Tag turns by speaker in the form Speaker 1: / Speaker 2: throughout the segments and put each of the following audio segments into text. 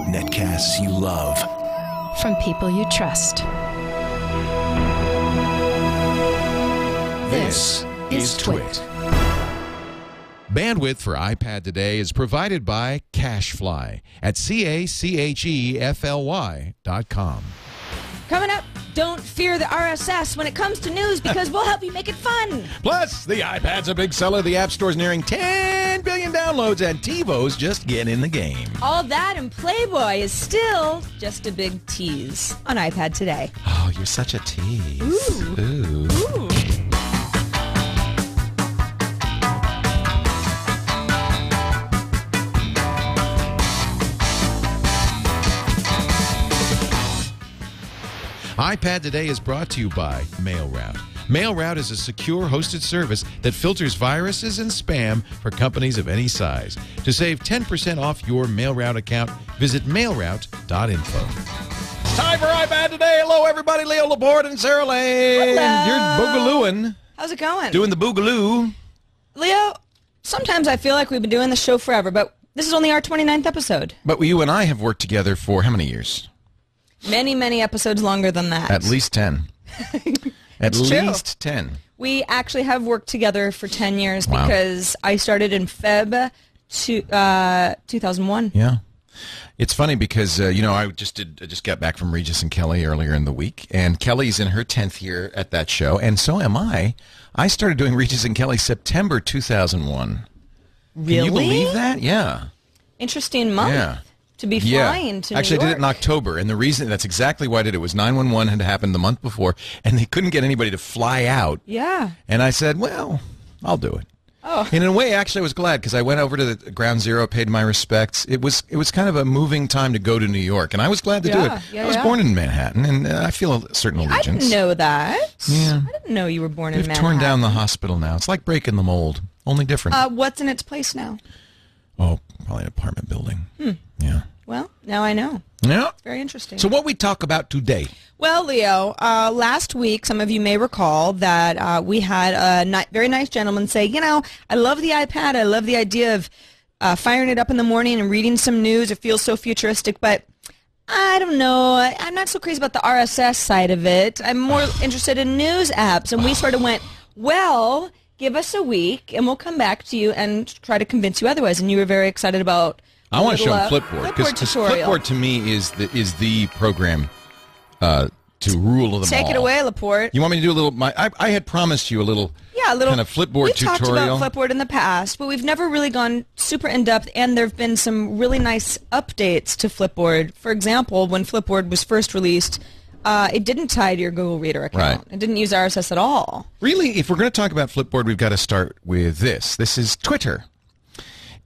Speaker 1: Netcasts you love.
Speaker 2: From people you trust.
Speaker 1: This is TWiT.
Speaker 3: Bandwidth for iPad today is provided by Cachefly at cachefly.com.
Speaker 4: Coming up, don't fear the RSS when it comes to news because we'll help you make it fun.
Speaker 3: Plus, the iPad's a big seller. The App Store's nearing 10 billion downloads, and TiVo's just getting in the game.
Speaker 4: All that and Playboy is still just a big tease on iPad today.
Speaker 3: Oh, you're such a tease. Ooh.
Speaker 4: Ooh.
Speaker 3: iPad Today is brought to you by MailRoute. MailRoute is a secure hosted service that filters viruses and spam for companies of any size. To save 10% off your MailRoute account, visit mailroute.info. Time for iPad Today. Hello, everybody. Leo Laporte and Sarah Lane.
Speaker 4: Hello.
Speaker 3: You're boogalooing.
Speaker 4: How's it going?
Speaker 3: Doing the boogaloo.
Speaker 4: Leo, sometimes I feel like we've been doing this show forever, but this is only our 29th episode.
Speaker 3: But you and I have worked together for how many years?
Speaker 4: Many, many episodes longer than that.
Speaker 3: At least 10. At least 10.
Speaker 4: We actually have worked together for 10 years
Speaker 3: Wow.
Speaker 4: because I started in Feb 2001.
Speaker 3: Yeah. It's funny because, I just got back from Regis and Kelly earlier in the week, and Kelly's in her 10th year at that show, and so am I. I started doing Regis and Kelly September 2001.
Speaker 4: Really?
Speaker 3: Can you believe that? Yeah.
Speaker 4: Interesting month.
Speaker 3: Yeah.
Speaker 4: To be flying to New
Speaker 3: Actually, I did it
Speaker 4: York.
Speaker 3: in October, and the reason, that's exactly why I did it, was 9/11 had happened the month before, and they couldn't get anybody to fly out.
Speaker 4: Yeah.
Speaker 3: And I said, well, I'll do it.
Speaker 4: Oh.
Speaker 3: And in a way, actually, I was glad because I went over to the Ground Zero, paid my respects. It was kind of a moving time to go to New York, and I was glad to do it.
Speaker 4: Yeah,
Speaker 3: I was born in Manhattan, and I feel a certain allegiance.
Speaker 4: I didn't know that.
Speaker 3: Yeah.
Speaker 4: I didn't know you were born in
Speaker 3: They've
Speaker 4: Manhattan.
Speaker 3: torn down the hospital now. It's like breaking the mold, only different.
Speaker 4: What's in its place now?
Speaker 3: Oh, probably an apartment building. Yeah.
Speaker 4: Well, now I know.
Speaker 3: Yeah.
Speaker 4: Very interesting.
Speaker 3: So what we talk about today?
Speaker 4: Well, Leo, last week, some of you may recall that we had a very nice gentleman say, I love the iPad. I love the idea of firing it up in the morning and reading some news. It feels so futuristic, but I don't know. I'm not so crazy about the RSS side of it. I'm more interested in news apps. And we sort of went, well, give us a week, and we'll come back to you and try to convince you otherwise. And you were very excited about
Speaker 3: I want to show them
Speaker 4: little,
Speaker 3: Flipboard because
Speaker 4: tutorial.
Speaker 3: Flipboard to me is the program to rule them all.
Speaker 4: Take it away, Laporte.
Speaker 3: You want me to do a little? I had promised you a little kind of Flipboard tutorial.
Speaker 4: We've talked about Flipboard in the past, but we've never really gone super in-depth, and there have been some really nice updates to Flipboard. For example, when Flipboard was first released, it didn't tie to your Google Reader account.
Speaker 3: Right.
Speaker 4: It didn't use RSS at all.
Speaker 3: Really, if we're going to talk about Flipboard, we've got to start with this. This is Twitter.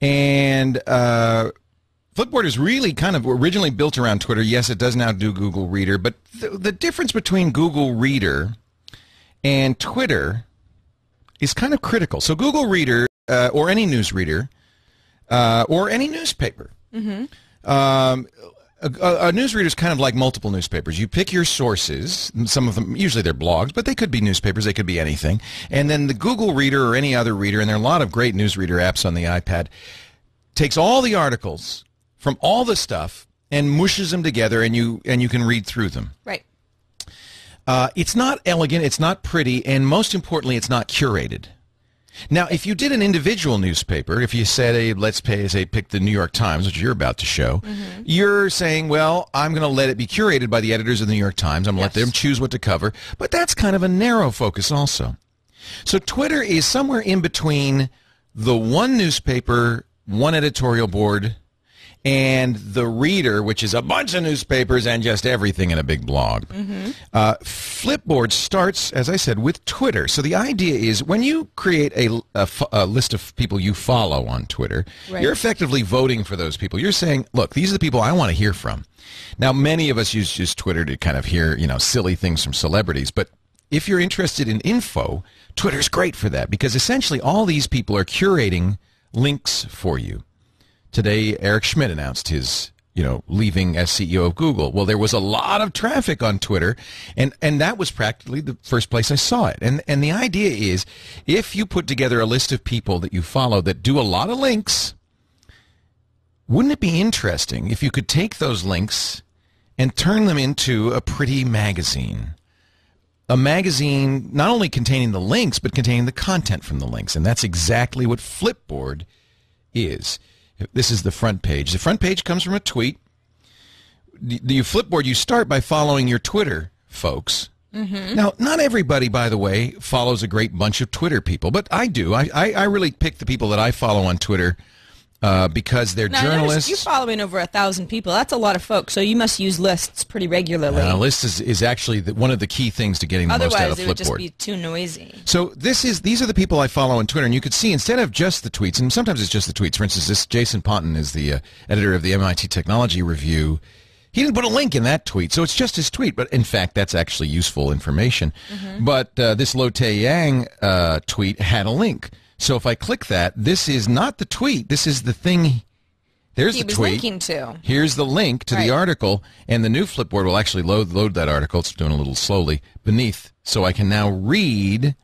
Speaker 3: And Flipboard is really kind of originally built around Twitter. Yes, it does now do Google Reader, but the difference between Google Reader and Twitter is kind of critical. So Google Reader, or any news reader, or any newspaper, a newsreader is kind of like multiple newspapers. You pick your sources. Some of them, usually they're blogs, but they could be newspapers. They could be anything. And then the Google Reader or any other reader, and there are a lot of great newsreader apps on the iPad, takes all the articles from all the stuff and mushes them together, and you can read through them.
Speaker 4: Right.
Speaker 3: It's not elegant. It's not pretty. And most importantly, it's not curated. Now, if you did an individual newspaper, if you said, hey, pick the New York Times, which you're about to show, you're saying, well, I'm going to let it be curated by the editors of the New York Times. I'm going to let them choose what to cover. But that's kind of a narrow focus also. So Twitter is somewhere in between the one newspaper, one editorial board, and the Reader, which is a bunch of newspapers and just everything in a big blog. Flipboard starts, as I said, with Twitter. So the idea is when you create a list of people you follow on Twitter, you're effectively voting for those people. You're saying, look, these are the people I want to hear from. Now, many of us use Twitter to kind of hear, silly things from celebrities, but if you're interested in info, Twitter's great for that because essentially all these people are curating links for you. Today, Eric Schmidt announced his, leaving as CEO of Google. Well, there was a lot of traffic on Twitter, and that was practically the first place I saw it. And the idea is, if you put together a list of people that you follow that do a lot of links, wouldn't it be interesting if you could take those links and turn them into a pretty magazine? A magazine not only containing the links, but containing the content from the links. And that's exactly what Flipboard is. This is the front page. The front page comes from a tweet. The Flipboard, you start by following your Twitter folks. Mm-hmm. Now, not everybody, by the way, follows a great bunch of Twitter people, but I do. I really pick the people that I follow on Twitter because they're journalists.
Speaker 4: You're following over 1,000 people. That's a lot of folks, so you must use lists pretty regularly.
Speaker 3: Lists is actually one of the key things to getting the most out of Flipboard.
Speaker 4: Otherwise, it would just be too noisy.
Speaker 3: So these are the people I follow on Twitter, and you could see instead of just the tweets, and sometimes it's just the tweets. For instance, this Jason Ponton is the editor of the MIT Technology Review. He didn't put a link in that tweet, so it's just his tweet. But in fact, that's actually useful information. Mm-hmm. But this Lo Tae-yang tweet had a link. So if I click that, this is not the tweet. This is the thing. There's the tweet.
Speaker 4: He was linking to.
Speaker 3: Here's the link to the article, and the new Flipboard will actually load that article. It's doing a little slowly beneath, so I can now read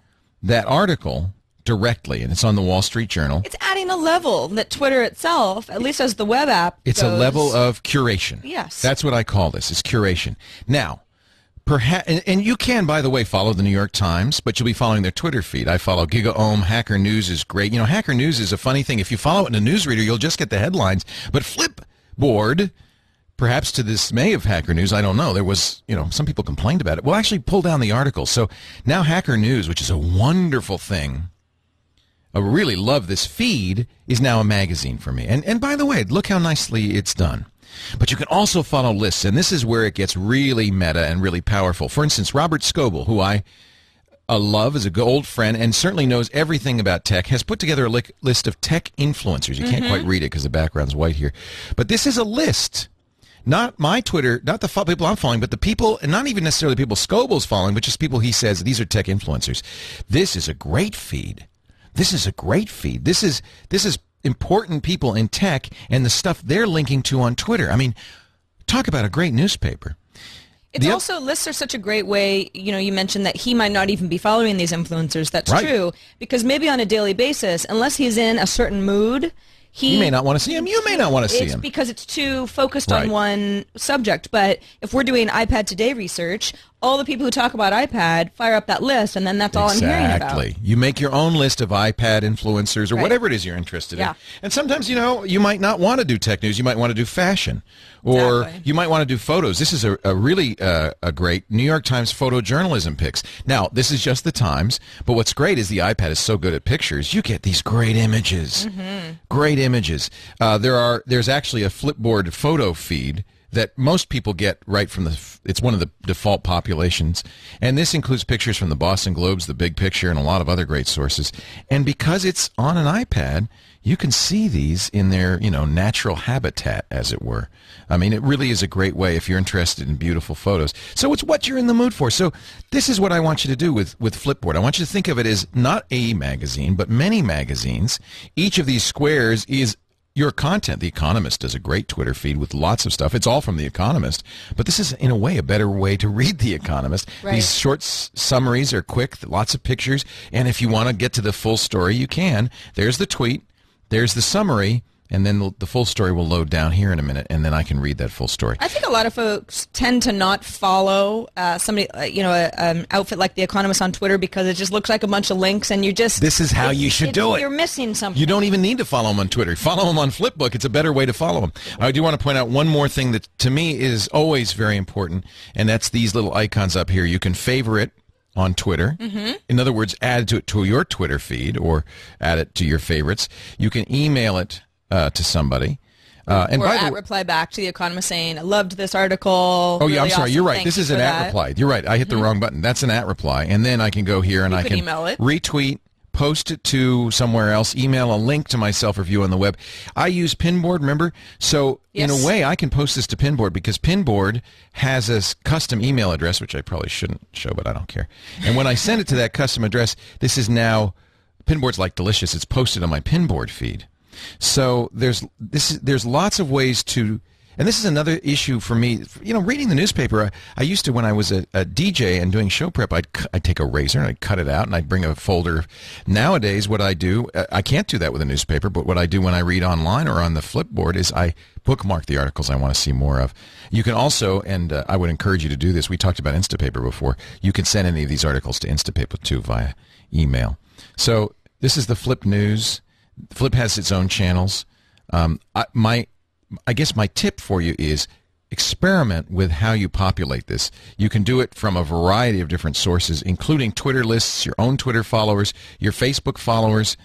Speaker 3: that article directly, and it's on the Wall Street Journal.
Speaker 4: It's adding a level that Twitter itself, at least as the web app
Speaker 3: It's
Speaker 4: goes.
Speaker 3: a level of curation.
Speaker 4: Yes.
Speaker 3: That's what I call this, is curation. Now, perhaps, and you can, by the way, follow the New York Times, but you'll be following their Twitter feed. I follow GigaOM. Hacker News is great. You know, Hacker News is a funny thing. If you follow it in a newsreader, you'll just get the headlines. But Flipboard, perhaps to the dismay of Hacker News, I don't know. There was, some people complained about it. We'll actually pull down the article. So now Hacker News, which is a wonderful thing, I really love this feed, is now a magazine for me. And by the way, look how nicely it's done. But you can also follow lists, and this is where it gets really meta and really powerful. For instance, Robert Scoble, who I love, is a good old friend and certainly knows everything about tech, has put together a list of tech influencers. You can't quite read it because the background's white here. But this is a list. Not my Twitter, not the people I'm following, but the people, and not even necessarily the people Scoble's following, but just people he says, these are tech influencers. This is a great feed. This is a great feed. This is important people in tech and the stuff they're linking to on Twitter. I mean, talk about a great newspaper.
Speaker 4: Lists are such a great way, you mentioned that he might not even be following these influencers. That's true, because maybe on a daily basis, unless he's in a certain mood, he
Speaker 3: may not want to see him. You may not want to see him.
Speaker 4: It's because it's too focused on one subject. But if we're doing iPad Today research, all the people who talk about iPad fire up that list, and then that's all I'm hearing about.
Speaker 3: Exactly. You make your own list of iPad influencers or whatever it is you're interested in. And sometimes, you might not want to do tech news. You might want to do fashion. Or you might want to do photos. This is a really a great New York Times photojournalism picks. Now, this is just the Times, but what's great is the iPad is so good at pictures. You get these great images. Mm-hmm. Great images. There's actually a Flipboard photo feed that most people get right from it's one of the default populations. And this includes pictures from the Boston Globe's The Big Picture and a lot of other great sources. And because it's on an iPad, you can see these in their, natural habitat, as it were. I mean, it really is a great way if you're interested in beautiful photos. So it's what you're in the mood for. So this is what I want you to do with Flipboard. I want you to think of it as not a magazine, but many magazines. Each of these squares is your content. The Economist does a great Twitter feed with lots of stuff. It's all from The Economist, but this is, in a way, a better way to read The Economist. Right. These short summaries are quick, lots of pictures, and if you want to get to the full story, you can. There's the tweet, there's the summary, and then the full story will load down here in a minute, and then I can read that full story. I
Speaker 4: think a lot of folks tend to not follow somebody, an outfit like The Economist on Twitter because it just looks like a bunch of links, and
Speaker 3: This is how you should do it.
Speaker 4: You're missing something.
Speaker 3: You don't even need to follow them on Twitter. Follow them on Flipbook. It's a better way to follow them. I do want to point out one more thing that, to me, is always very important, and that's these little icons up here. You can favorite on Twitter. Mm-hmm. In other words, add it to your Twitter feed or add it to your favorites. You can email it to somebody. And
Speaker 4: or reply back to The Economist saying, I loved this article.
Speaker 3: Oh, yeah, I'm sorry. You're right. This is an at reply. You're right. I hit the wrong button. That's an at reply. And then I can go here and I can
Speaker 4: email it,
Speaker 3: retweet, post it to somewhere else, email a link to my self-review on the web. I use Pinboard, remember? So in a way, I can post this to Pinboard because Pinboard has a custom email address, which I probably shouldn't show, but I don't care. And when I send it to that custom address, this is now, Pinboard's like delicious. It's posted on my Pinboard feed. So there's lots of ways to, And this is another issue for me. You know, reading the newspaper, I used to, when I was a DJ and doing show prep, I'd take a razor and I'd cut it out and I'd bring a folder. Nowadays, what I do, I can't do that with a newspaper, but what I do when I read online or on the Flipboard is I bookmark the articles I want to see more of. You can also, and I would encourage you to do this, we talked about Instapaper before, you can send any of these articles to Instapaper too via email. So this is the Flip News. Flip has its own channels. I guess my tip for you is experiment with how you populate this. You can do it from a variety of different sources, including Twitter lists, your own Twitter followers, your Facebook followers,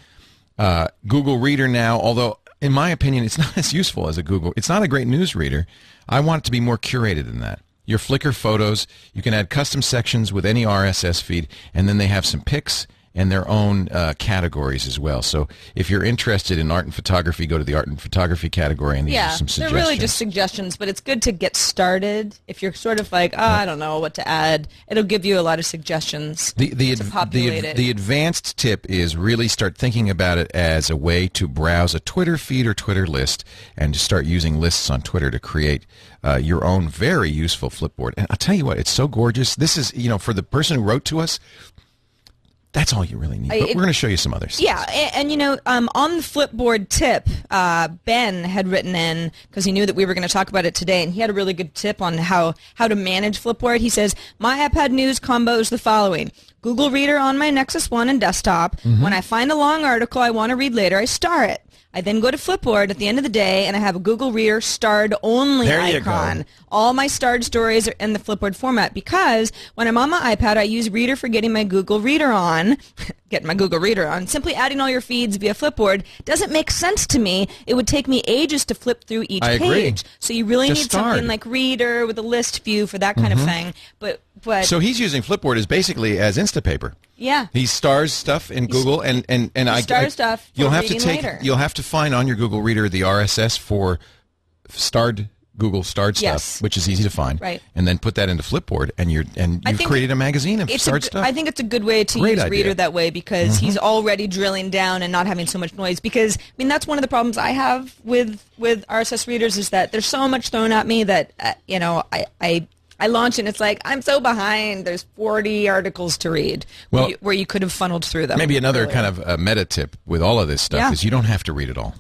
Speaker 3: Google Reader now, although in my opinion it's not as useful as a Google. It's not a great news reader. I want it to be more curated than that. Your Flickr photos, you can add custom sections with any RSS feed, and then they have some pics and their own categories as well. So if you're interested in art and photography, go to the art and photography category, and these are some suggestions.
Speaker 4: They're really just suggestions, but it's good to get started. If you're sort of like, I don't know what to add, it'll give you a lot of suggestions to populate it.
Speaker 3: The advanced tip is really start thinking about it as a way to browse a Twitter feed or Twitter list and to start using lists on Twitter to create your own very useful Flipboard. And I'll tell you what, it's so gorgeous. This is, for the person who wrote to us, that's all you really need. But we're going to show you some others.
Speaker 4: Yeah, and on the Flipboard tip, Ben had written in, because he knew that we were going to talk about it today, and he had a really good tip on how to manage Flipboard. He says, my iPad news combo is the following. Google Reader on my Nexus 1 and desktop. Mm-hmm. When I find a long article I want to read later, I star it. I then go to Flipboard at the end of the day, and I have a Google Reader starred only icon. All my starred stories are in the Flipboard format because when I'm on my iPad, I use Reader for getting my Google Reader on. Simply adding all your feeds via Flipboard doesn't make sense to me. It would take me ages to flip through each page.
Speaker 3: Agree.
Speaker 4: So you really need something like Reader with a list view for that kind of thing. But
Speaker 3: so he's using Flipboard as basically as Instapaper.
Speaker 4: Yeah.
Speaker 3: He stars stuff in Google, and
Speaker 4: stuff.
Speaker 3: You'll have to find on your Google Reader the RSS for Google starred stuff, which is easy to find.
Speaker 4: Right.
Speaker 3: And then put that into Flipboard, and you've created a magazine of starred stuff.
Speaker 4: I think it's a good way to use Reader that way because he's already drilling down and not having so much noise. Because that's one of the problems I have with RSS readers is that there's so much thrown at me that I launch and it's like, I'm so behind. There's 40 articles to read where you could have funneled through them.
Speaker 3: Maybe another kind of a meta tip with all of this stuff is you don't have to read it all.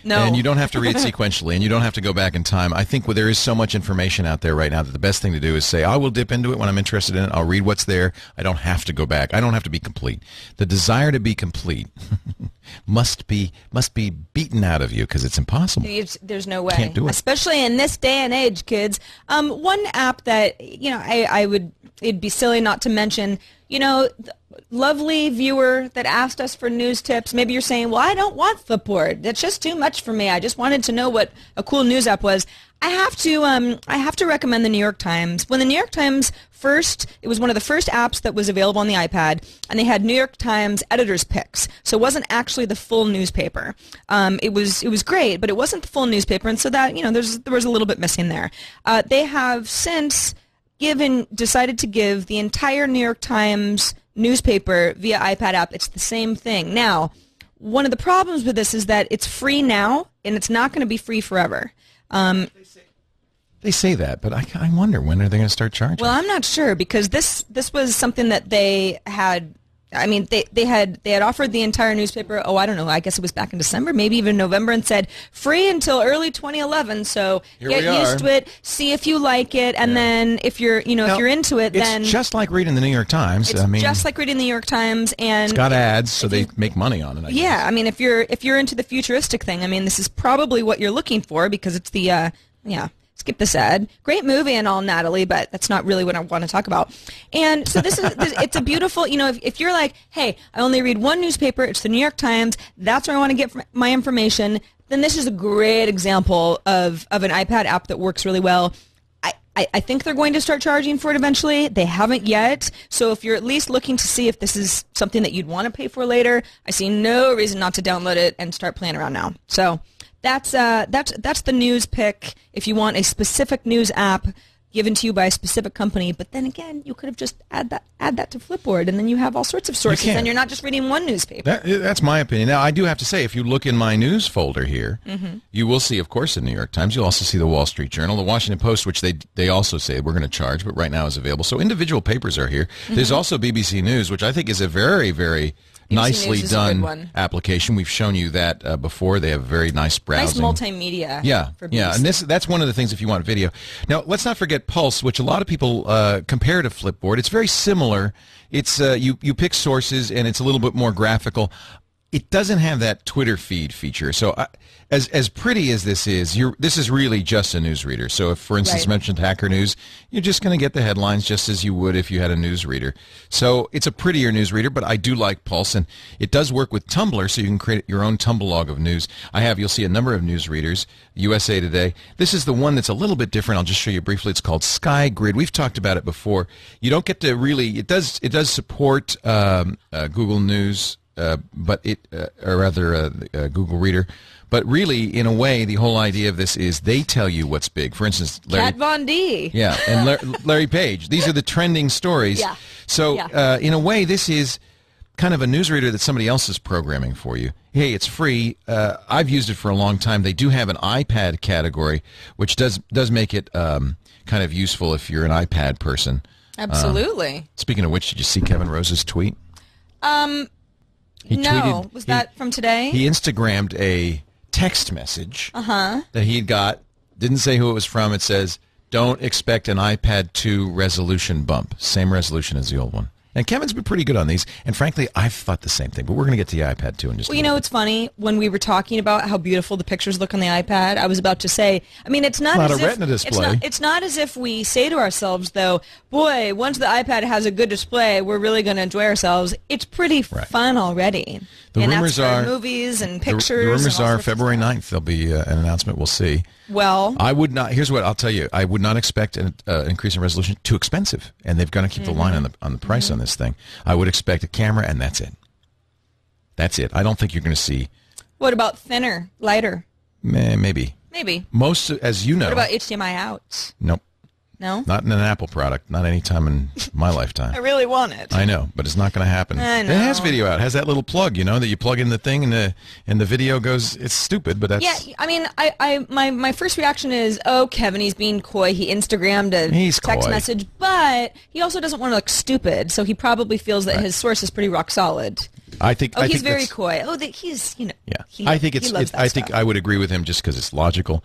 Speaker 4: No.
Speaker 3: And you don't have to read it sequentially, and you don't have to go back in time. I think there is so much information out there right now that the best thing to do is say, I will dip into it when I'm interested in it. I'll read what's there. I don't have to go back. I don't have to be complete. The desire to be complete must be beaten out of you because it's impossible.
Speaker 4: There's no way.
Speaker 3: Can't do it.
Speaker 4: Especially in this day and age, kids. One app that, it'd be silly not to mention, lovely viewer that asked us for news tips. Maybe you're saying, well, I don't want Flipboard. That's just too much for me. I just wanted to know what a cool news app was. I have to recommend the New York Times. When the New York Times it was one of the first apps that was available on the iPad, and they had New York Times editors picks. So it wasn't actually the full newspaper. It was great, but it wasn't the full newspaper, and so that there was a little bit missing there. They have since decided to give the entire New York Times newspaper via iPad app. It's the same thing. Now, one of the problems with this is that it's free now, and it's not going to be free forever.
Speaker 3: They say that, but I wonder when are they going to start charging?
Speaker 4: Well, I'm not sure because this was something that they had. They had offered the entire newspaper. Oh, I don't know. I guess it was back in December, maybe even November, and said free until early 2011. So get used to it, see if you like it, and then if you're into it, then
Speaker 3: it's just like reading the New York Times.
Speaker 4: It's just like reading the New York Times, and
Speaker 3: it's got ads, so they make money on it. I guess.
Speaker 4: If you're into the futuristic thing, this is probably what you're looking for because it's the Skip this ad. Great movie and all, Natalie, but that's not really what I want to talk about. And so it's a beautiful, if you're like, hey, I only read one newspaper, it's the New York Times, that's where I want to get my information, then this is a great example of an iPad app that works really well. I think they're going to start charging for it eventually. They haven't yet. So if you're at least looking to see if this is something that you'd want to pay for later, I see no reason not to download it and start playing around now. So that's the news pick. If you want a specific news app given to you by a specific company, but then again, you could have just add that to Flipboard, and then you have all sorts of sources, and you're not just reading one newspaper.
Speaker 3: That's my opinion. Now, I do have to say, if you look in my news folder here, you will see, of course, the New York Times. You'll also see the Wall Street Journal, the Washington Post, which they also say we're going to charge, but right now is available. So individual papers are here. There's also BBC News, which I think is a very, very nicely done application. We've shown you that before. They have very nice browsing.
Speaker 4: Nice multimedia.
Speaker 3: Yeah,
Speaker 4: for
Speaker 3: yeah, and that's one of the things if you want video. Now, let's not forget Pulse, which a lot of people compare to Flipboard. It's very similar. It's you pick sources, and it's a little bit more graphical. It doesn't have that Twitter feed feature. So as pretty as this is really just a newsreader. So if, for instance, mentioned Hacker News, you're just going to get the headlines just as you would if you had a newsreader. So it's a prettier newsreader, but I do like Pulse, and it does work with Tumblr, so you can create your own Tumblr log of news. You'll see a number of newsreaders, USA Today. This is the one that's a little bit different. I'll just show you briefly. It's called Sky Grid. We've talked about it before. You don't get to really, it does support Google News, but Google Reader. But really, in a way, the whole idea of this is they tell you what's big. For instance,
Speaker 4: Kat Von D.
Speaker 3: Yeah, and Larry Page. These are the trending stories.
Speaker 4: Yeah.
Speaker 3: So, in a way, this is kind of a newsreader that somebody else is programming for you. Hey, it's free. I've used it for a long time. They do have an iPad category, which does make it kind of useful if you're an iPad person.
Speaker 4: Absolutely.
Speaker 3: Speaking of which, did you see Kevin Rose's tweet?
Speaker 4: No. Was that from today?
Speaker 3: He Instagrammed a text message that he got. Didn't say who it was from. It says, "Don't expect an iPad 2 resolution bump. Same resolution as the old one." And Kevin's been pretty good on these. And frankly, I've thought the same thing. But we're going to get to the iPad 2 in just a minute.
Speaker 4: It's funny. When we were talking about how beautiful the pictures look on the iPad, I was about to say, it's not
Speaker 3: a
Speaker 4: as if,
Speaker 3: Retina display.
Speaker 4: It's not as if we say to ourselves, though, boy, once the iPad has a good display, we're really going to enjoy ourselves. It's pretty fun already.
Speaker 3: The rumors are
Speaker 4: movies and pictures.
Speaker 3: The rumors are February 9th. There'll be an announcement. We'll see.
Speaker 4: Well,
Speaker 3: I would not. Here's what I'll tell you. I would not expect an increase in resolution. Too expensive, and they've got to keep the line on the price on this thing. I would expect a camera, and that's it. That's it. I don't think you're going to see.
Speaker 4: What about thinner, lighter?
Speaker 3: Maybe. Most, as you know.
Speaker 4: What about HDMI out?
Speaker 3: Nope.
Speaker 4: No?
Speaker 3: Not in an Apple product. Not any time in my lifetime.
Speaker 4: I really want it.
Speaker 3: I know, but it's not going to happen.
Speaker 4: I know.
Speaker 3: It has video out. It has that little plug, that you plug in the thing and the video goes. It's stupid, but that's.
Speaker 4: Yeah, my first reaction is, oh, Kevin, he's being coy. He Instagrammed a text message, but he also doesn't want to look stupid, so he probably feels that his source is pretty rock solid.
Speaker 3: I think.
Speaker 4: He's very coy. Oh, he's Yeah.
Speaker 3: I think I would agree with him just because it's logical.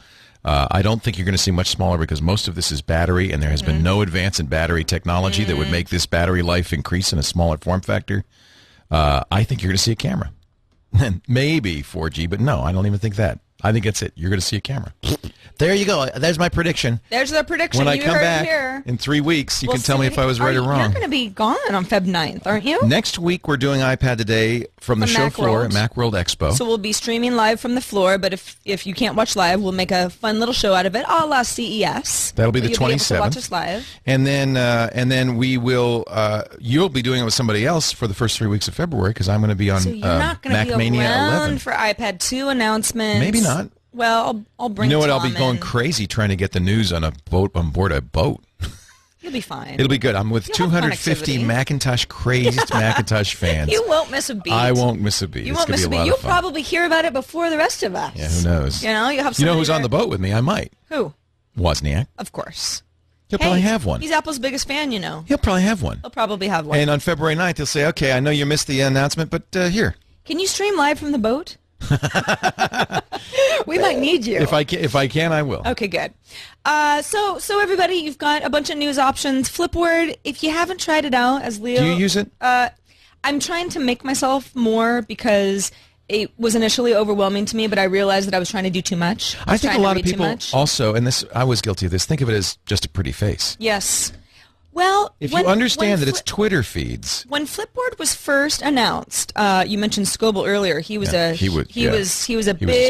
Speaker 3: I don't think you're going to see much smaller because most of this is battery, and there has been no advance in battery technology that would make this battery life increase in a smaller form factor. I think you're going to see a camera. Maybe 4G, but no, I don't even think that. I think that's it. You're going to see a camera. There you go. There's my prediction.
Speaker 4: There's the prediction.
Speaker 3: When I come back in 3 weeks, you can tell me if I was right or wrong.
Speaker 4: You're going to be gone on Feb 9th, aren't you?
Speaker 3: Next week, we're doing iPad Today from the show floor at Macworld Expo.
Speaker 4: So we'll be streaming live from the floor, but if you can't watch live, we'll make a fun little show out of it, a la CES.
Speaker 3: That'll be the 27th.
Speaker 4: You'll be able to watch us live.
Speaker 3: And then we will. You'll be doing it with somebody else for the first 3 weeks of February because I'm going to be on
Speaker 4: so you're not going to be around
Speaker 3: 11
Speaker 4: for iPad 2 announcements.
Speaker 3: Maybe not.
Speaker 4: Well, I'll bring.
Speaker 3: You know what?
Speaker 4: Tom
Speaker 3: I'll be going crazy trying to get the news on board a boat.
Speaker 4: You'll be fine.
Speaker 3: It'll be good. I'm with 250 crazed Macintosh fans.
Speaker 4: You won't miss a beat.
Speaker 3: I won't miss a beat.
Speaker 4: You won't miss a beat. You'll probably hear about it before the rest of us.
Speaker 3: Yeah, who knows?
Speaker 4: You have.
Speaker 3: You know who's on the boat with me? I might.
Speaker 4: Who?
Speaker 3: Wozniak.
Speaker 4: Of course.
Speaker 3: He'll probably have one.
Speaker 4: He's Apple's biggest fan,
Speaker 3: He'll probably have one.
Speaker 4: He'll probably have one.
Speaker 3: And on February 9th, he'll say, "Okay, I know you missed the announcement, but here."
Speaker 4: Can you stream live from the boat? We might need you.
Speaker 3: If I can, I will.
Speaker 4: Okay, good. So everybody, you've got a bunch of news options. Flipboard, if you haven't tried it out, as Leo.
Speaker 3: Do you use it?
Speaker 4: I'm trying to make myself more because it was initially overwhelming to me, but I realized that I was trying to do too much.
Speaker 3: I think a lot of people also, and I was guilty of this, think of it as just a pretty face.
Speaker 4: Yes. Well,
Speaker 3: if you understand that it's Twitter feeds.
Speaker 4: When Flipboard was first announced, you mentioned Scoble earlier. He was a big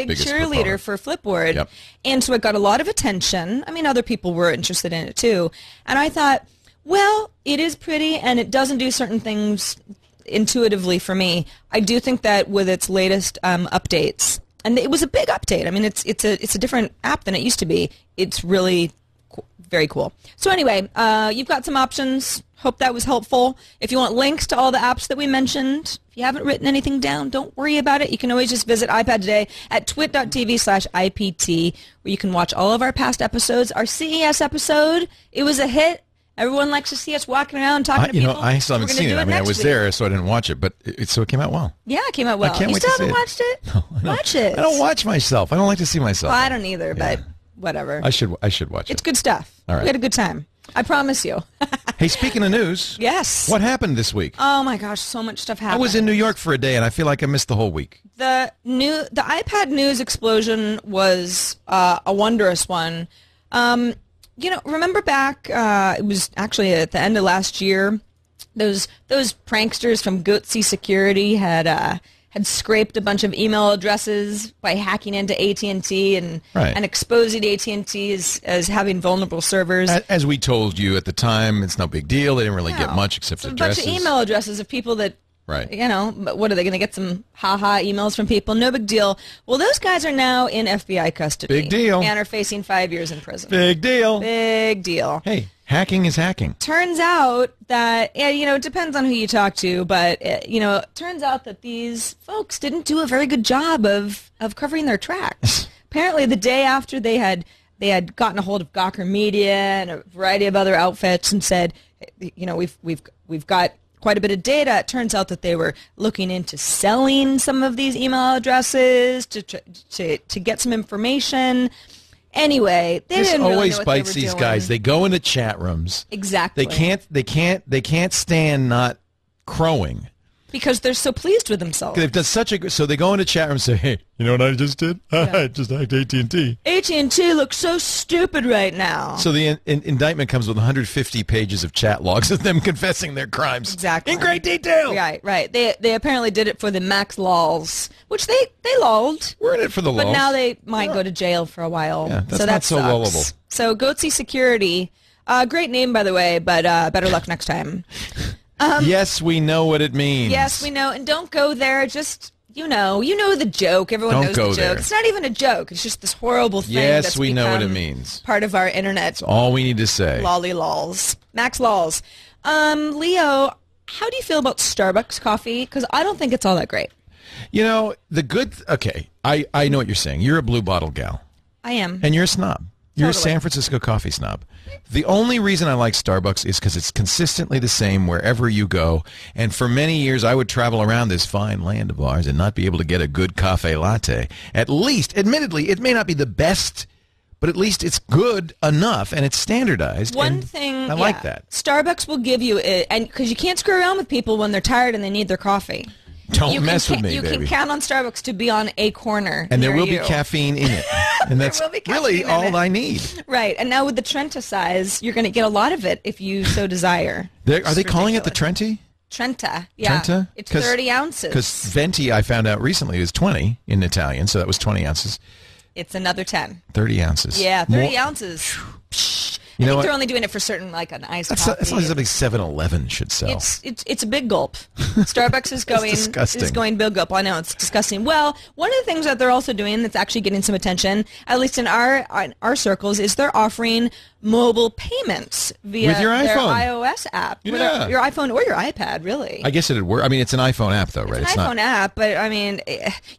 Speaker 4: cheerleader for Flipboard, and so it got a lot of attention. I mean, other people were interested in it too, and I thought, well, it is pretty, and it doesn't do certain things intuitively for me. I do think that with its latest updates, and it was a big update. I mean, it's a different app than it used to be. It's really very cool. So anyway, you've got some options. Hope that was helpful. If you want links to all the apps that we mentioned, if you haven't written anything down, don't worry about it. You can always just visit iPad Today at twit.tv/IPT, where you can watch all of our past episodes. Our CES episode, it was a hit. Everyone likes to see us walking around talking to people.
Speaker 3: I still haven't seen it. I mean, I was there, so I didn't watch it, but it came out well.
Speaker 4: Yeah, it came out well.
Speaker 3: I can't
Speaker 4: you
Speaker 3: wait
Speaker 4: still
Speaker 3: to see
Speaker 4: haven't
Speaker 3: it.
Speaker 4: watched it?
Speaker 3: No,
Speaker 4: watch it.
Speaker 3: I don't watch myself. I don't like to see myself.
Speaker 4: Well, I don't either, but whatever.
Speaker 3: I should watch it.
Speaker 4: It's good stuff.
Speaker 3: All right.
Speaker 4: We had a good time. I promise you.
Speaker 3: Hey, speaking of news.
Speaker 4: Yes.
Speaker 3: What happened this week?
Speaker 4: Oh my gosh, so much stuff happened.
Speaker 3: I was in New York for a day, and I feel like I missed the whole week.
Speaker 4: The iPad news explosion was a wondrous one. Remember back? It was actually at the end of last year. Those pranksters from Goatsy Security had scraped a bunch of email addresses by hacking into AT&T and exposing AT&T as having vulnerable servers.
Speaker 3: As we told you at the time, it's no big deal. They didn't really get much except addresses.
Speaker 4: A bunch of email addresses of people that,
Speaker 3: right.
Speaker 4: But what are they going to get? Some ha-ha emails from people? No big deal. Well, those guys are now in FBI custody.
Speaker 3: Big deal.
Speaker 4: And are facing 5 years in prison.
Speaker 3: Big deal.
Speaker 4: Big deal.
Speaker 3: Hey, hacking is hacking.
Speaker 4: Turns out that, it depends on who you talk to, but, it turns out that these folks didn't do a very good job of covering their tracks. Apparently, the day after they had gotten a hold of Gawker Media and a variety of other outfits and said, we've got quite a bit of data. It turns out that they were looking into selling some of these email addresses to get some information. Anyway, they didn't really know what they were doing. This always bites these guys.
Speaker 3: They go into chat rooms.
Speaker 4: Exactly.
Speaker 3: They can't stand not crowing.
Speaker 4: Because they're so pleased with themselves.
Speaker 3: They've done so they go into chat rooms and say, hey, you know what I just did?
Speaker 4: Yeah.
Speaker 3: I just hacked AT&T.
Speaker 4: AT&T looks so stupid right now.
Speaker 3: So the indictment comes with 150 pages of chat logs of them confessing their crimes.
Speaker 4: Exactly.
Speaker 3: In great detail.
Speaker 4: Right. They apparently did it for the max lols, which they lolled.
Speaker 3: We're in it for the lols.
Speaker 4: But now they might go to jail for a while.
Speaker 3: Yeah, that's
Speaker 4: so
Speaker 3: not so
Speaker 4: sucks.
Speaker 3: lollable.
Speaker 4: So Goatsy Security, great name, by the way, but better luck next time.
Speaker 3: Yes, we know what it means.
Speaker 4: Yes, we know. And don't go there. Just, you know the joke. Everyone knows the joke.
Speaker 3: There.
Speaker 4: It's not even a joke. It's just this horrible thing that's
Speaker 3: we know what it means.
Speaker 4: Part of our internet.
Speaker 3: That's all we need to say.
Speaker 4: Lolly lols. Max lols. Leo, how do you feel about Starbucks coffee? Because I don't think it's all that great.
Speaker 3: Okay, I know what you're saying. You're a blue bottle gal.
Speaker 4: I am.
Speaker 3: And you're a snob. You're
Speaker 4: Totally.
Speaker 3: a San Francisco coffee snob. The only reason I like Starbucks is because it's consistently the same wherever you go. And for many years, I would travel around this fine land of ours and not be able to get a good cafe latte. At least, admittedly, it may not be the best, but at least it's good enough and it's standardized.
Speaker 4: One thing,
Speaker 3: I like that.
Speaker 4: Starbucks will give you, and because you can't screw around with people when they're tired and they need their coffee.
Speaker 3: Don't mess with me,
Speaker 4: you
Speaker 3: baby.
Speaker 4: You can count on Starbucks to be on a corner.
Speaker 3: And there
Speaker 4: near
Speaker 3: will
Speaker 4: you.
Speaker 3: be caffeine in it. And that's really all I need.
Speaker 4: Right. And now with the Trenta size, you're going to get a lot of it if you so desire.
Speaker 3: Are they calling it the Trenti?
Speaker 4: Trenta. Yeah.
Speaker 3: Trenta?
Speaker 4: It's 30 ounces.
Speaker 3: Because Venti, I found out recently, is 20 in Italian, so that was 20 ounces.
Speaker 4: It's another 10.
Speaker 3: 30 ounces.
Speaker 4: Yeah, 30 ounces. I think they're only doing it for certain, like an iced coffee.
Speaker 3: That's like something 7-Eleven should sell.
Speaker 4: It's a big gulp. Starbucks is going big gulp. I know, it's disgusting. Well, one of the things that they're also doing that's actually getting some attention, at least in our circles, is they're offering mobile payments via
Speaker 3: with your iPhone.
Speaker 4: Their iOS app.
Speaker 3: Yeah.
Speaker 4: With your iPhone or your iPad, really.
Speaker 3: I guess it'd work. I mean, it's an iPhone app, though, right?
Speaker 4: It's an iPhone app, but I mean,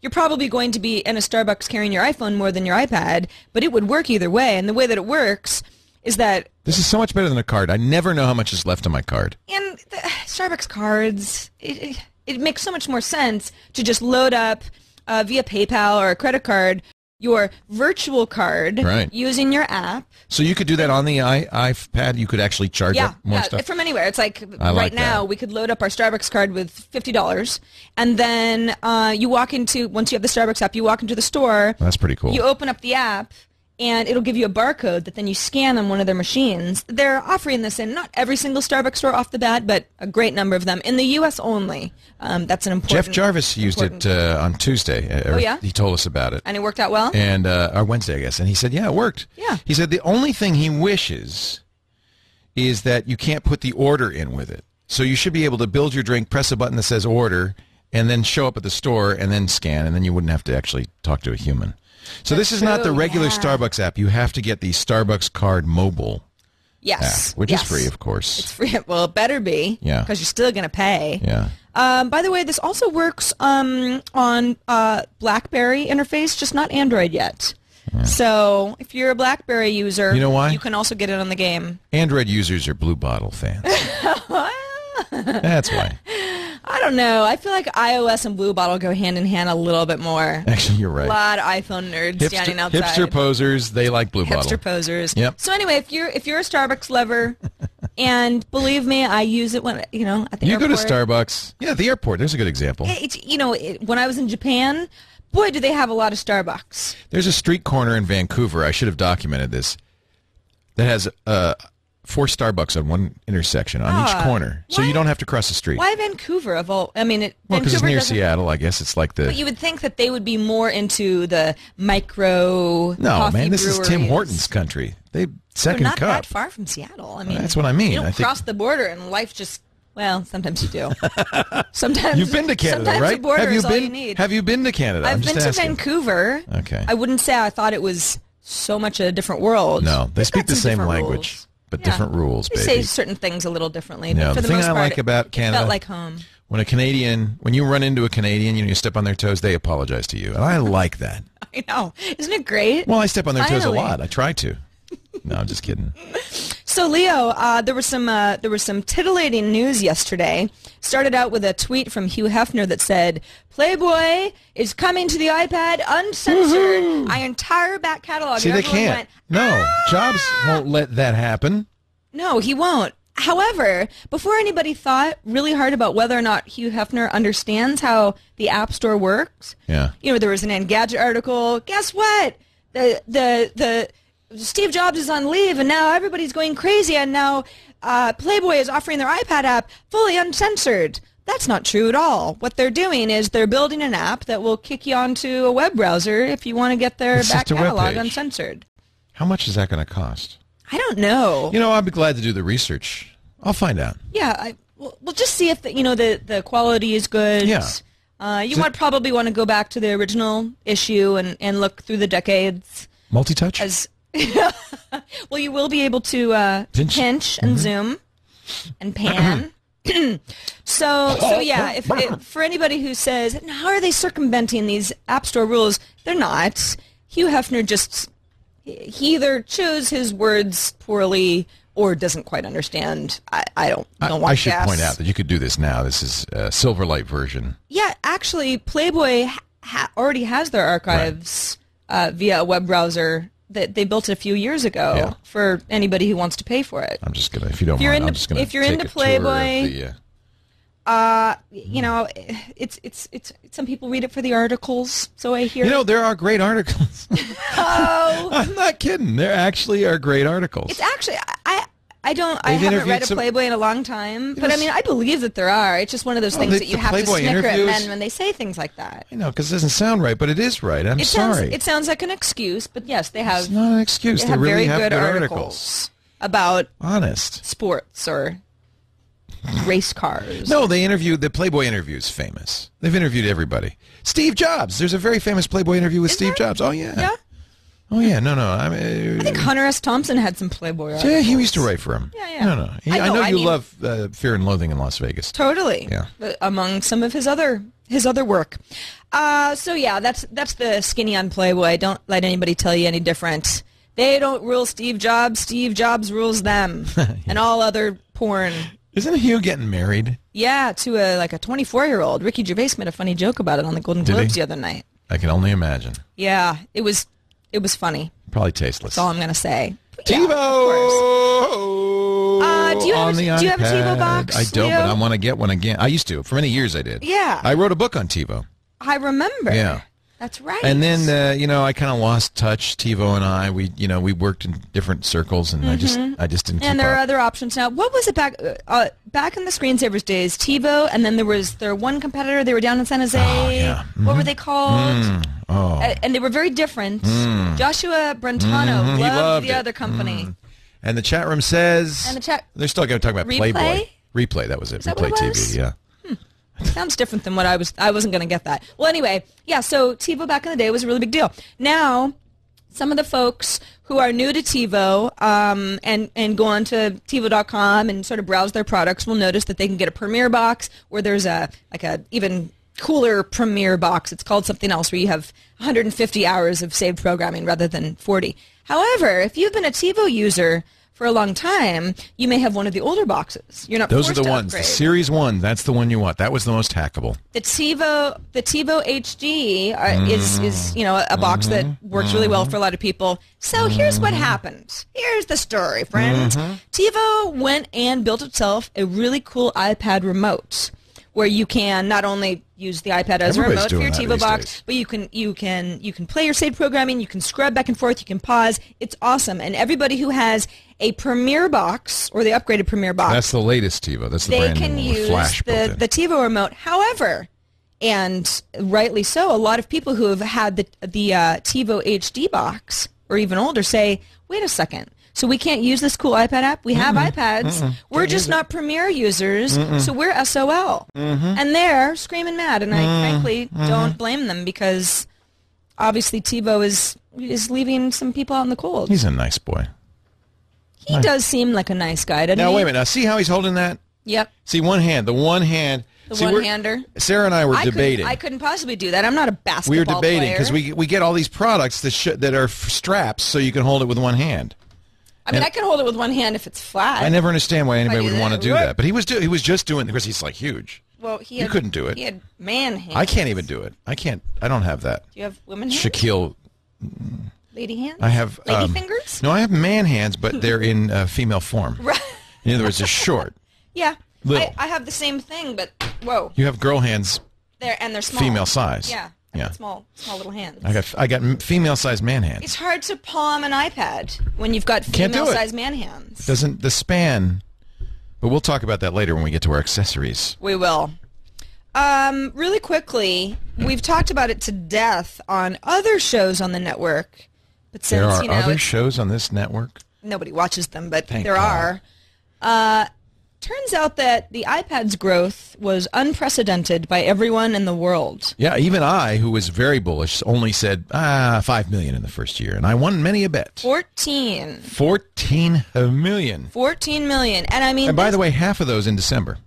Speaker 4: you're probably going to be in a Starbucks carrying your iPhone more than your iPad, but it would work either way. And the way that it works is that
Speaker 3: this is so much better than a card. I never know how much is left on my card.
Speaker 4: And the Starbucks cards, it makes so much more sense to just load up via PayPal or a credit card your virtual card using your app.
Speaker 3: So you could do that on the iPad? You could actually charge up more stuff?
Speaker 4: From anywhere. It's like right now we could load up our Starbucks card with $50, and then once you have the Starbucks app, you walk into the store.
Speaker 3: That's pretty cool.
Speaker 4: You open up the app, and it'll give you a barcode that then you scan on one of their machines. They're offering this in not every single Starbucks store off the bat, but a great number of them. In the U.S. only. That's an important...
Speaker 3: Jeff Jarvis used it on Tuesday.
Speaker 4: Oh, yeah?
Speaker 3: He told us about it.
Speaker 4: And it worked out well?
Speaker 3: And or Wednesday, I guess. And he said, yeah, it worked.
Speaker 4: Yeah.
Speaker 3: He said the only thing he wishes is that you can't put the order in with it. So you should be able to build your drink, press a button that says order, and then show up at the store and then scan, and then you wouldn't have to actually talk to a human. So this is not the regular Starbucks app. You have to get the Starbucks Card mobile
Speaker 4: Yes.
Speaker 3: app, which is free, of course.
Speaker 4: It's free. Well, it better be.
Speaker 3: Yeah.
Speaker 4: Because you're still going to pay.
Speaker 3: Yeah.
Speaker 4: By the way, this also works on BlackBerry interface, just not Android yet. Yeah. So if you're a BlackBerry user,
Speaker 3: you know why?
Speaker 4: You can also get it on the game.
Speaker 3: Android users are Blue Bottle fans. That's why.
Speaker 4: I don't know. I feel like iOS and Blue Bottle go hand in hand a little bit more.
Speaker 3: Actually, you're right.
Speaker 4: A lot of iPhone nerds standing outside.
Speaker 3: Hipster posers, they like Blue Bottle.
Speaker 4: Hipster posers.
Speaker 3: Yep.
Speaker 4: So anyway, if you're a Starbucks lover, and believe me, I use it when at the airport.
Speaker 3: You go to Starbucks. Yeah, the airport. There's a good example.
Speaker 4: When I was in Japan, boy, do they have a lot of Starbucks.
Speaker 3: There's a street corner in Vancouver. I should have documented this. That has 4 Starbucks on one intersection on each corner, so you don't have to cross the street.
Speaker 4: Why Vancouver of all? I mean,
Speaker 3: because it's near Seattle. I guess it's like the.
Speaker 4: But you would think that they would be more into the micro.
Speaker 3: No, man, this
Speaker 4: breweries.
Speaker 3: is Tim Hortons country. They second
Speaker 4: They're not
Speaker 3: cup.
Speaker 4: that far from Seattle. I mean,
Speaker 3: that's what I mean.
Speaker 4: You don't cross the border, and life just. Well, sometimes you do. Sometimes
Speaker 3: you've been to Canada,
Speaker 4: sometimes
Speaker 3: right?
Speaker 4: The border is all you need.
Speaker 3: Have you been to Canada?
Speaker 4: I've been to Vancouver.
Speaker 3: Okay.
Speaker 4: I wouldn't say I thought it was so much a different world.
Speaker 3: No, they speak the same language.
Speaker 4: Rules.
Speaker 3: But different rules, baby.
Speaker 4: They say certain things a little differently.
Speaker 3: No,
Speaker 4: but for
Speaker 3: the
Speaker 4: the
Speaker 3: thing
Speaker 4: most
Speaker 3: I
Speaker 4: part,
Speaker 3: like about Canada,
Speaker 4: it felt like home.
Speaker 3: When you run into a Canadian, you step on their toes, they apologize to you, and I like that.
Speaker 4: I know, isn't it great?
Speaker 3: Well, I step on their toes a lot. I try to. No, I'm just kidding.
Speaker 4: So, Leo, there was some titillating news yesterday. Started out with a tweet from Hugh Hefner that said, "Playboy is coming to the iPad uncensored."
Speaker 3: Woohoo!
Speaker 4: Our entire back catalog.
Speaker 3: See,
Speaker 4: and
Speaker 3: they can't.
Speaker 4: Went,
Speaker 3: no, Jobs won't let that happen.
Speaker 4: No, he won't. However, before anybody thought really hard about whether or not Hugh Hefner understands how the App Store works, there was an Engadget article. Guess what? The Steve Jobs is on leave, and now everybody's going crazy, and now Playboy is offering their iPad app fully uncensored. That's not true at all. What they're doing is they're building an app that will kick you onto a web browser if you want to get their back catalog uncensored.
Speaker 3: How much is that going to cost?
Speaker 4: I don't know.
Speaker 3: I'd be glad to do the research. I'll find out.
Speaker 4: Yeah, we'll just see if the quality is good.
Speaker 3: Yeah.
Speaker 4: You might probably want to go back to the original issue and look through the decades.
Speaker 3: Multi-touch?
Speaker 4: Well, you will be able to pinch and zoom and pan. So yeah, if for anybody who says, how are they circumventing these App Store rules? They're not. Hugh Hefner he either chose his words poorly or doesn't quite understand. I don't want to
Speaker 3: I should
Speaker 4: guess.
Speaker 3: point out that you could do this now. This is a Silverlight version.
Speaker 4: Yeah, actually, Playboy already has their archives via a web browser. That they built it a few years ago for anybody who wants to pay for it.
Speaker 3: I'm just gonna, if you don't mind, I'm just gonna.
Speaker 4: If you're into Playboy, it's some people read it for the articles. So I hear.
Speaker 3: There are great articles.
Speaker 4: Oh,
Speaker 3: I'm not kidding. There actually are great articles.
Speaker 4: It's actually I haven't read a Playboy in a long time, but I mean I believe that there are. It's just one of those things that you have to snicker at men when they say things like that.
Speaker 3: I know, because it doesn't sound right, but it is right. I'm sorry.
Speaker 4: It sounds like an excuse, but yes, they have.
Speaker 3: It's not an excuse. They really have
Speaker 4: very good
Speaker 3: articles
Speaker 4: about
Speaker 3: honest
Speaker 4: sports or race cars.
Speaker 3: No, the Playboy interview is famous. They've interviewed everybody. Steve Jobs. There's a very famous Playboy interview with Steve Jobs. Oh yeah.
Speaker 4: Yeah.
Speaker 3: Oh yeah, no.
Speaker 4: I think Hunter S. Thompson had some Playboy articles.
Speaker 3: Yeah, he used to write for him.
Speaker 4: Yeah.
Speaker 3: No. I know you love Fear and Loathing in Las Vegas.
Speaker 4: Totally.
Speaker 3: Yeah.
Speaker 4: Among some of his other work. So yeah, that's the skinny on Playboy. Don't let anybody tell you any different. They don't rule Steve Jobs. Steve Jobs rules them and all other porn.
Speaker 3: Isn't Hugh getting married?
Speaker 4: Yeah, to a 24-year-old. Ricky Gervais made a funny joke about it on the Golden Globes the other night.
Speaker 3: I can only imagine.
Speaker 4: Yeah, it was funny.
Speaker 3: Probably tasteless.
Speaker 4: That's all I'm going to say.
Speaker 3: TiVo!
Speaker 4: Do you have a TiVo box?
Speaker 3: I don't,
Speaker 4: Leo?
Speaker 3: but I want to get one again. I used to. For many years I did.
Speaker 4: Yeah.
Speaker 3: I wrote a book on TiVo.
Speaker 4: I remember.
Speaker 3: Yeah.
Speaker 4: That's right.
Speaker 3: And then, I kind of lost touch. TiVo and I, we worked in different circles, and I just didn't keep
Speaker 4: And there
Speaker 3: up.
Speaker 4: are other options now. What was it back in the screensavers days? TiVo, and then there was their one competitor. They were down in San Jose.
Speaker 3: Oh, yeah. Mm-hmm.
Speaker 4: What were they called? And they were very different. Joshua Brentano loved the other company.
Speaker 3: And the chat room says...
Speaker 4: And the chat...
Speaker 3: They're still going to talk about
Speaker 4: Replay?
Speaker 3: Playboy. Replay, that was it.
Speaker 4: Is that
Speaker 3: Replay
Speaker 4: what it
Speaker 3: TV,
Speaker 4: was?
Speaker 3: yeah.
Speaker 4: Sounds different than what I wasn't going to get that. Well, anyway, yeah, so TiVo back in the day was a really big deal. Now, some of the folks who are new to TiVo and go on to TiVo.com and sort of browse their products will notice that they can get a Premiere box, or there's a even cooler Premiere box. It's called something else, where you have 150 hours of saved programming rather than 40. However, if you've been a TiVo user for a long time, you may have one of the older boxes. You're not
Speaker 3: Those are
Speaker 4: forced
Speaker 3: the
Speaker 4: to
Speaker 3: ones.
Speaker 4: upgrade.
Speaker 3: The Series 1, that's the one you want. That was the most hackable.
Speaker 4: The TiVo HD is a box that works really well for a lot of people. So here's what happened. Here's the story, friend. TiVo went and built itself a really cool iPad remote, where you can not only use the iPad as a
Speaker 3: Everybody's
Speaker 4: remote for your
Speaker 3: doing that
Speaker 4: TiVo
Speaker 3: these
Speaker 4: box,
Speaker 3: days.
Speaker 4: but you can play your saved programming, you can scrub back and forth, you can pause. It's awesome. And everybody who has a Premiere box or the upgraded Premiere box,
Speaker 3: That's the latest TiVo. That's the
Speaker 4: they
Speaker 3: brand
Speaker 4: can
Speaker 3: new one with
Speaker 4: use
Speaker 3: Flash built in.
Speaker 4: the TiVo remote. However, and rightly so, a lot of people who have had the TiVo HD box or even older say, wait a second. So we can't use this cool iPad app? We have iPads. We're just not Premiere users, so we're SOL. And they're screaming mad, and I frankly don't blame them, because obviously TiVo is leaving some people out in the cold.
Speaker 3: He's a nice boy.
Speaker 4: He does seem like a nice guy, doesn't he?
Speaker 3: Now, wait a minute. Now, see how he's holding that?
Speaker 4: Yep.
Speaker 3: See, one hand. The one hand.
Speaker 4: The
Speaker 3: see,
Speaker 4: one-hander.
Speaker 3: Sarah and I were debating.
Speaker 4: I couldn't possibly do that. I'm not a basketball
Speaker 3: We were debating
Speaker 4: player.
Speaker 3: because we get all these products that are straps so you can hold it with one hand.
Speaker 4: I mean, I can hold it with one hand if it's flat.
Speaker 3: I never understand why anybody
Speaker 4: do
Speaker 3: would want to
Speaker 4: that.
Speaker 3: do that. But he was just doing it because he's like huge.
Speaker 4: Well,
Speaker 3: You couldn't do it.
Speaker 4: He had man hands.
Speaker 3: I can't even do it. I can't. I don't have that.
Speaker 4: Do you have women hands?
Speaker 3: Shaquille.
Speaker 4: Lady hands?
Speaker 3: I have
Speaker 4: Lady fingers?
Speaker 3: No, I have man hands, but they're in female form.
Speaker 4: Right.
Speaker 3: In other words, they're short.
Speaker 4: Yeah.
Speaker 3: Little.
Speaker 4: I have the same thing, but whoa.
Speaker 3: You have girl hands,
Speaker 4: They're small.
Speaker 3: female size.
Speaker 4: Yeah. I got small little hands.
Speaker 3: I got female size man hands.
Speaker 4: It's hard to palm an iPad when you've got
Speaker 3: Can't do it.
Speaker 4: female size man hands.
Speaker 3: Doesn't the span? But we'll talk about that later when we get to our accessories.
Speaker 4: We will. Really quickly, we've talked about it to death on other shows on the network. But since,
Speaker 3: There are other
Speaker 4: it's-
Speaker 3: shows on this network.
Speaker 4: nobody watches them, but
Speaker 3: Thank
Speaker 4: there
Speaker 3: God.
Speaker 4: are. Turns out that the iPad's growth was unprecedented by everyone in the world.
Speaker 3: Yeah, even I, who was very bullish, only said 5 million in the first year, and I won many a bet.
Speaker 4: 14
Speaker 3: million.
Speaker 4: 14 million. And I mean,
Speaker 3: And by the way, half of those in December.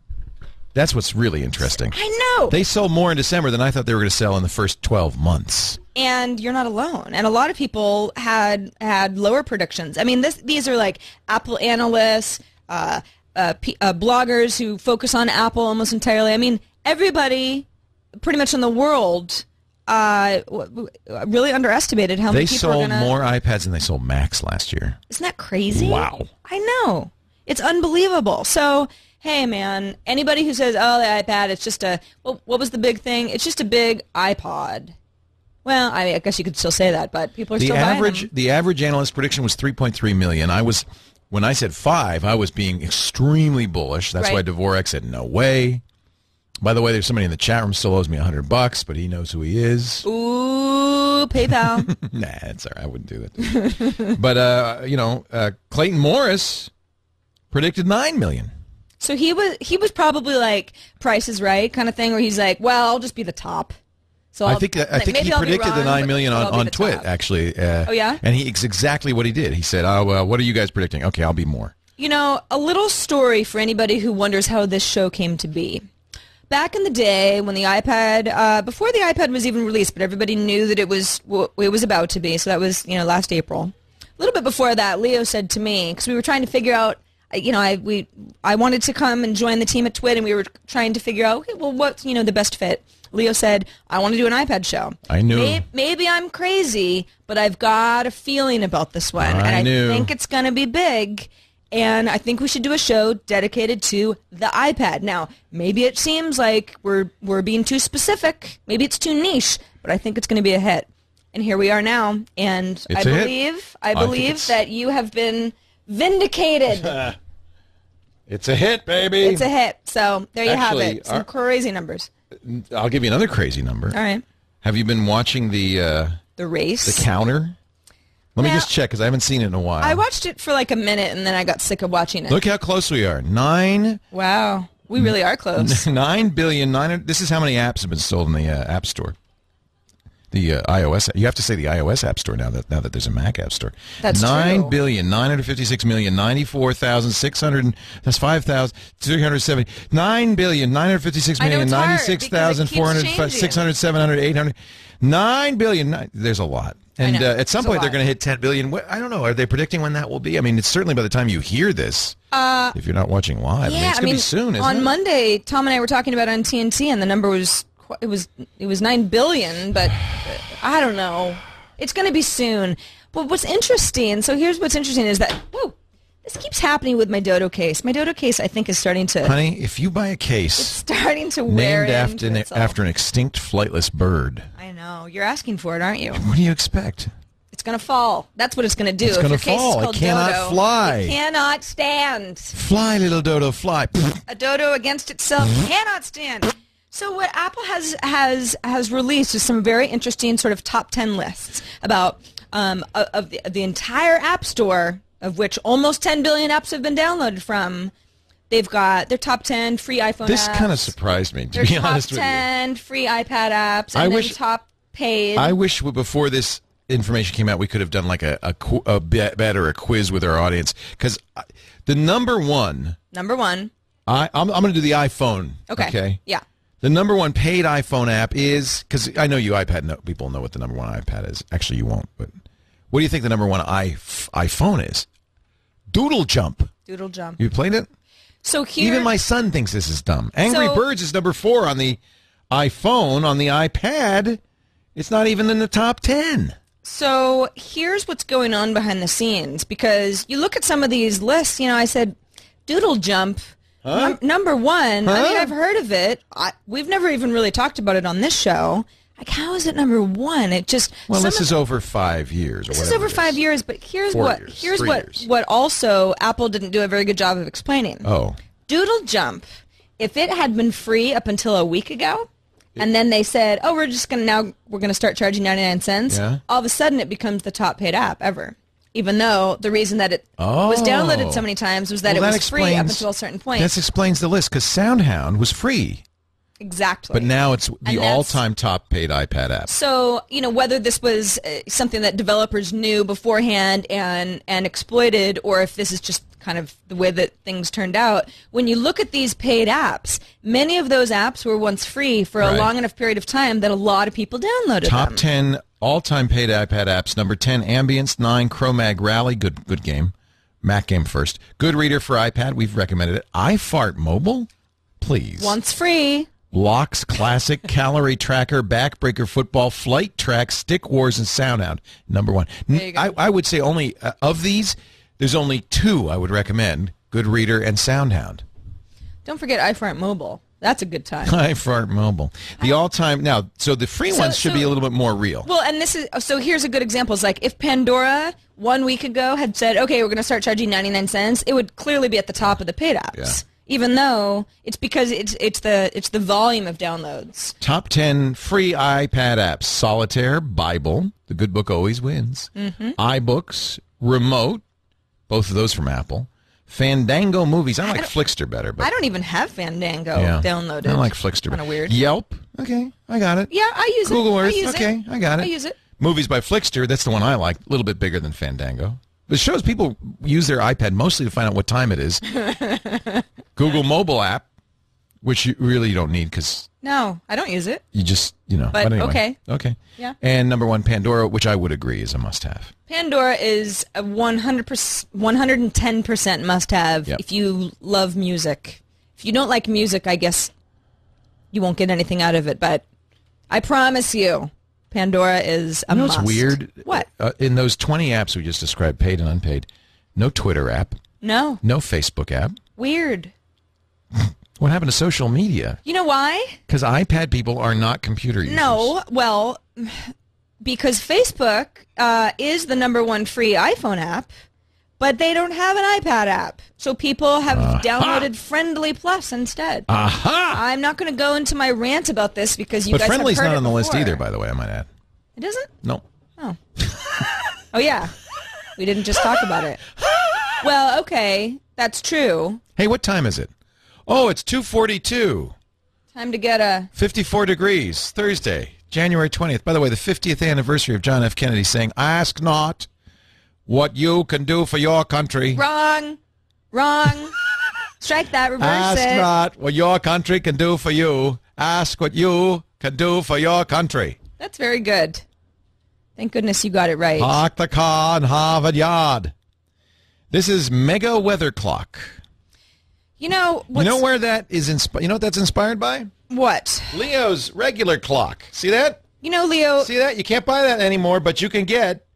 Speaker 3: That's what's really interesting.
Speaker 4: I know.
Speaker 3: They sold more in December than I thought they were going to sell in the first 12 months.
Speaker 4: And you're not alone. And a lot of people had lower predictions. I mean, these are like Apple analysts, bloggers who focus on Apple almost entirely. I mean, everybody pretty much in the world really underestimated how many
Speaker 3: They
Speaker 4: people are
Speaker 3: sold
Speaker 4: going to...
Speaker 3: more iPads than they sold Macs last year.
Speaker 4: Isn't that crazy?
Speaker 3: Wow.
Speaker 4: I know. It's unbelievable. So, hey, man, anybody who says, oh, the iPad, it's just what was the big thing? It's just a big iPod. Well, I guess you could still say that, but people are still buying them.
Speaker 3: The average analyst prediction was 3.3 million. When I said 5, I was being extremely bullish. That's why
Speaker 4: Right.
Speaker 3: Dvorak said no way. By the way, there's somebody in the chat room still owes me $100, but he knows who he is.
Speaker 4: Ooh, PayPal.
Speaker 3: Nah, it's all right. I wouldn't do that. But Clayton Morris predicted 9 million.
Speaker 4: So he was probably like Price is Right kind of thing, where he's like, well, I'll just be the top. So
Speaker 3: I think
Speaker 4: maybe
Speaker 3: he
Speaker 4: I'll be
Speaker 3: predicted the
Speaker 4: wrong,
Speaker 3: 9
Speaker 4: but
Speaker 3: million
Speaker 4: I'll be
Speaker 3: on
Speaker 4: the
Speaker 3: TWiT,
Speaker 4: top.
Speaker 3: actually.
Speaker 4: Oh, yeah?
Speaker 3: And it's exactly what he did. He said, oh, well, what are you guys predicting? Okay, I'll be more.
Speaker 4: You know, a little story for anybody who wonders how this show came to be. Back in the day when the iPad, before the iPad was even released, but everybody knew that it was about to be, so that was, last April. A little bit before that, Leo said to me, because we were trying to figure out, I wanted to come and join the team at TWiT, and we were trying to figure out, okay, well, what's, the best fit? Leo said, I want to do an iPad show.
Speaker 3: I knew.
Speaker 4: Maybe I'm crazy, but I've got a feeling about this one.
Speaker 3: I knew.
Speaker 4: think it's going to be big. And I think we should do a show dedicated to the iPad. Now, maybe it seems like we're being too specific. Maybe it's too niche, but I think it's going to be a hit. And here we are now. And I believe that you have been vindicated.
Speaker 3: It's a hit, baby.
Speaker 4: It's a hit. So there you have
Speaker 3: Actually,
Speaker 4: it. Some crazy numbers.
Speaker 3: I'll give you another crazy number.
Speaker 4: All right.
Speaker 3: Have you been watching the
Speaker 4: race?
Speaker 3: The counter? Let me just check, because I haven't seen it in a while.
Speaker 4: I watched it for like a minute, and then I got sick of watching it.
Speaker 3: Look how close we are. 9.
Speaker 4: Wow. We really are close.
Speaker 3: 9 billion. This is how many apps have been sold in the App Store. The iOS. You have to say the iOS App Store now that there's a Mac App Store.
Speaker 4: That's
Speaker 3: 9,956,094,600. That's 5,370. 9,956,096,400. 9 billion. There's a lot. And at some point they're going to hit 10 billion. I don't know. Are they predicting when that will be? I mean, it's certainly by the time you hear this. If you're not watching live, it's going to be soon. Isn't
Speaker 4: on Monday, Tom and I were talking about it on TNT, and the number was 9 billion, but I don't know. It's going to be soon. But what's interesting? So here's what's interesting is that this keeps happening with my Dodo case. My Dodo case, I think, is starting to.
Speaker 3: Honey, if you buy a case,
Speaker 4: it's starting to wear
Speaker 3: named after an extinct flightless bird.
Speaker 4: I know you're asking for it, aren't you?
Speaker 3: What do you expect?
Speaker 4: It's going to fall. That's what it's going to do.
Speaker 3: It's going to fall. It cannot
Speaker 4: Dodo,
Speaker 3: fly.
Speaker 4: It cannot stand.
Speaker 3: Fly, little dodo, fly.
Speaker 4: A dodo against itself cannot stand. So what Apple has released is some very interesting sort of top 10 lists about of the entire App Store, of which almost 10 billion apps have been downloaded from. They've got their top 10 free iPhone apps.
Speaker 3: This kind of surprised me, to be honest with you.
Speaker 4: Top 10 free iPad apps, and then top paid.
Speaker 3: I wish before this information came out, we could have done like a bet or a quiz with our audience, because the number one, I'm going to do the iPhone. Okay.
Speaker 4: Yeah.
Speaker 3: The number one paid iPhone app is, because I know you people know what the number one iPad is. Actually, you won't. But what do you think the number one iPhone is? Doodle Jump.
Speaker 4: Doodle Jump.
Speaker 3: You played it?
Speaker 4: So here,
Speaker 3: even my son thinks this is dumb. Angry Birds is number 4 on the iPhone. On the iPad, it's not even in the top 10.
Speaker 4: So here's what's going on behind the scenes, because you look at some of these lists. I said Doodle Jump.
Speaker 3: Huh?
Speaker 4: Number one. Huh? I mean, I've heard of it. We've never even really talked about it on this show. Like, how is it number one? It just
Speaker 3: this is over 5 years.
Speaker 4: This is over 5 years, but here's what also Apple didn't do a very good job of explaining.
Speaker 3: Oh,
Speaker 4: Doodle Jump. If it had been free up until a week ago, and then they said, "Oh, we're gonna start charging 99 cents."
Speaker 3: Yeah.
Speaker 4: All of a sudden, it becomes the top paid app ever. Even though the reason that it was downloaded so many times was that it was free up until a certain point.
Speaker 3: That explains the list, because SoundHound was free.
Speaker 4: Exactly.
Speaker 3: But now it's the all-time top paid iPad app.
Speaker 4: So, whether this was something that developers knew beforehand and exploited, or if this is just kind of the way that things turned out, when you look at these paid apps, many of those apps were once free for a long enough period of time that a lot of people downloaded them.
Speaker 3: Top 10 all-time paid iPad apps. Number 10, Ambience. 9, Chromag Rally. Good game. Mac game first. Good Reader for iPad. We've recommended it. iFart Mobile. Please.
Speaker 4: Once free.
Speaker 3: Blocks Classic, Calorie Tracker, Backbreaker Football, Flight Track, Stick Wars, and SoundHound. Number 1. I would say only of these, there's only 2 I would recommend: Good Reader and SoundHound.
Speaker 4: Don't forget iFart Mobile. That's a good time.
Speaker 3: iFart Mobile. The all-time now. So the free ones should be a little bit more real.
Speaker 4: Well, and here's a good example. It's like if Pandora 1 week ago had said, "Okay, we're going to start charging 99 cents," it would clearly be at the top of the paid apps. Yeah. Even though it's because it's the volume of downloads. Top
Speaker 3: 10 free iPad apps: Solitaire, Bible, The Good Book Always Wins, iBooks, Remote, both of those from Apple, Fandango Movies. I like Flixster better, but
Speaker 4: I don't even have Fandango downloaded.
Speaker 3: I like Flixster.
Speaker 4: Kind of weird.
Speaker 3: Yelp. Okay, I got it.
Speaker 4: Yeah, I use
Speaker 3: Google
Speaker 4: it.
Speaker 3: Earth. Okay, I got it.
Speaker 4: I use it.
Speaker 3: Movies by Flixster. That's the one I like. A little bit bigger than Fandango. But it shows people use their iPad mostly to find out what time it is. Google Mobile app, which you really don't need because...
Speaker 4: No, I don't use it.
Speaker 3: You just,
Speaker 4: But
Speaker 3: anyway.
Speaker 4: Okay. Yeah.
Speaker 3: And number 1, Pandora, which I would agree is a must-have.
Speaker 4: Pandora is a 110% must-have if you love music. If you don't like music, I guess you won't get anything out of it. But I promise you, Pandora is a must.
Speaker 3: What's weird?
Speaker 4: What?
Speaker 3: In those 20 apps we just described, paid and unpaid, no Twitter app.
Speaker 4: No.
Speaker 3: No Facebook app.
Speaker 4: Weird.
Speaker 3: What happened to social media?
Speaker 4: You know why?
Speaker 3: Because iPad people are not computer users.
Speaker 4: No, well, because Facebook is the number 1 free iPhone app, but they don't have an iPad app. So people have downloaded Friendly Plus instead. I'm not going to go into my rant about this because you guys have heard it
Speaker 3: Friendly's not on the
Speaker 4: before.
Speaker 3: list either, by the way, I might add.
Speaker 4: It isn't?
Speaker 3: No.
Speaker 4: Oh. Oh, yeah. We didn't just talk about it. Well, okay. That's true.
Speaker 3: Hey, what time is it? Oh, it's 2:42.
Speaker 4: Time to get a...
Speaker 3: 54 degrees, Thursday, January 20th. By the way, the 50th anniversary of John F. Kennedy saying, "Ask not what you can do for your country."
Speaker 4: Wrong. Strike that, reverse
Speaker 3: Ask
Speaker 4: it.
Speaker 3: not what your country can do for you. Ask what you can do for your country.
Speaker 4: That's very good. Thank goodness you got it right.
Speaker 3: Park the car in Harvard Yard. This is Mega Weather Clock.
Speaker 4: You know
Speaker 3: where that is you know what that's inspired by?
Speaker 4: What?
Speaker 3: Leo's regular clock. See that?
Speaker 4: Leo...
Speaker 3: See that? You can't buy that anymore, but you can get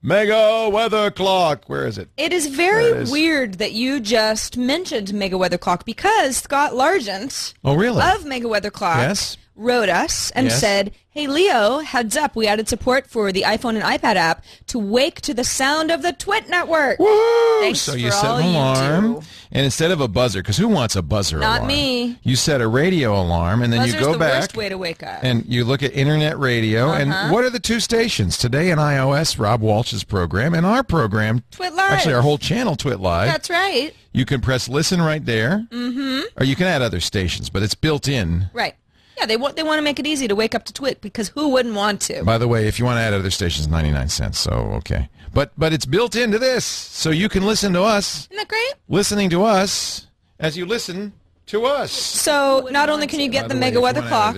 Speaker 3: Mega Weather Clock. Where is it?
Speaker 4: It is very weird that you just mentioned Mega Weather Clock because Scott Largent of Mega Weather Clock wrote us and said, "Hey, Leo, heads up, we added support for the iPhone and iPad app to wake to the sound of the TWiT network."
Speaker 3: Woo!
Speaker 4: Thanks
Speaker 3: so
Speaker 4: for
Speaker 3: you set
Speaker 4: all
Speaker 3: an alarm,
Speaker 4: you do.
Speaker 3: and instead of a buzzer, because who wants a buzzer alarm?
Speaker 4: Not me.
Speaker 3: You set a radio alarm, and then
Speaker 4: Buzzer's
Speaker 3: you go
Speaker 4: the
Speaker 3: back.
Speaker 4: worst way to wake up.
Speaker 3: And you look at internet radio, and what are the two stations? Today in iOS, Rob Walsh's program, and our program,
Speaker 4: TWiT Live.
Speaker 3: Actually, our whole channel, TWiT Live.
Speaker 4: That's right.
Speaker 3: You can press listen right there, or you can add other stations, but it's built in.
Speaker 4: Right. Yeah, they want to make it easy to wake up to TWiT because who wouldn't want to?
Speaker 3: By the way, if you want to add other stations, 99 cents. So okay, but it's built into this, so you can listen to us.
Speaker 4: Isn't that great?
Speaker 3: Listening to us as you listen to us.
Speaker 4: So not only can you get the Mega Weather Clock,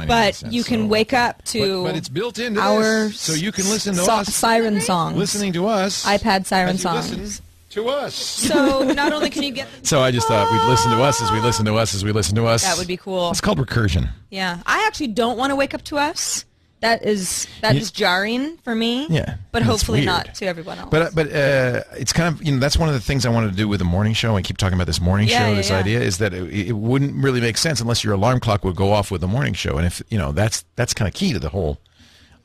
Speaker 4: but you can wake up to
Speaker 3: but it's built into
Speaker 4: our
Speaker 3: this, so you can listen to us.
Speaker 4: Siren songs.
Speaker 3: Listening to us.
Speaker 4: iPad siren
Speaker 3: as you
Speaker 4: songs.
Speaker 3: listen to us.
Speaker 4: So not only can you get...
Speaker 3: So I just thought we'd listen to us as we listen to us as we listen to us.
Speaker 4: That would be cool.
Speaker 3: It's called recursion.
Speaker 4: Yeah. I actually don't want to wake up to us. That is jarring for me.
Speaker 3: Yeah.
Speaker 4: But hopefully not to everyone else.
Speaker 3: But it's kind of, that's one of the things I wanted to do with the morning show. I keep talking about this morning show. This idea is that it wouldn't really make sense unless your alarm clock would go off with the morning show. And if, that's kind of key to the whole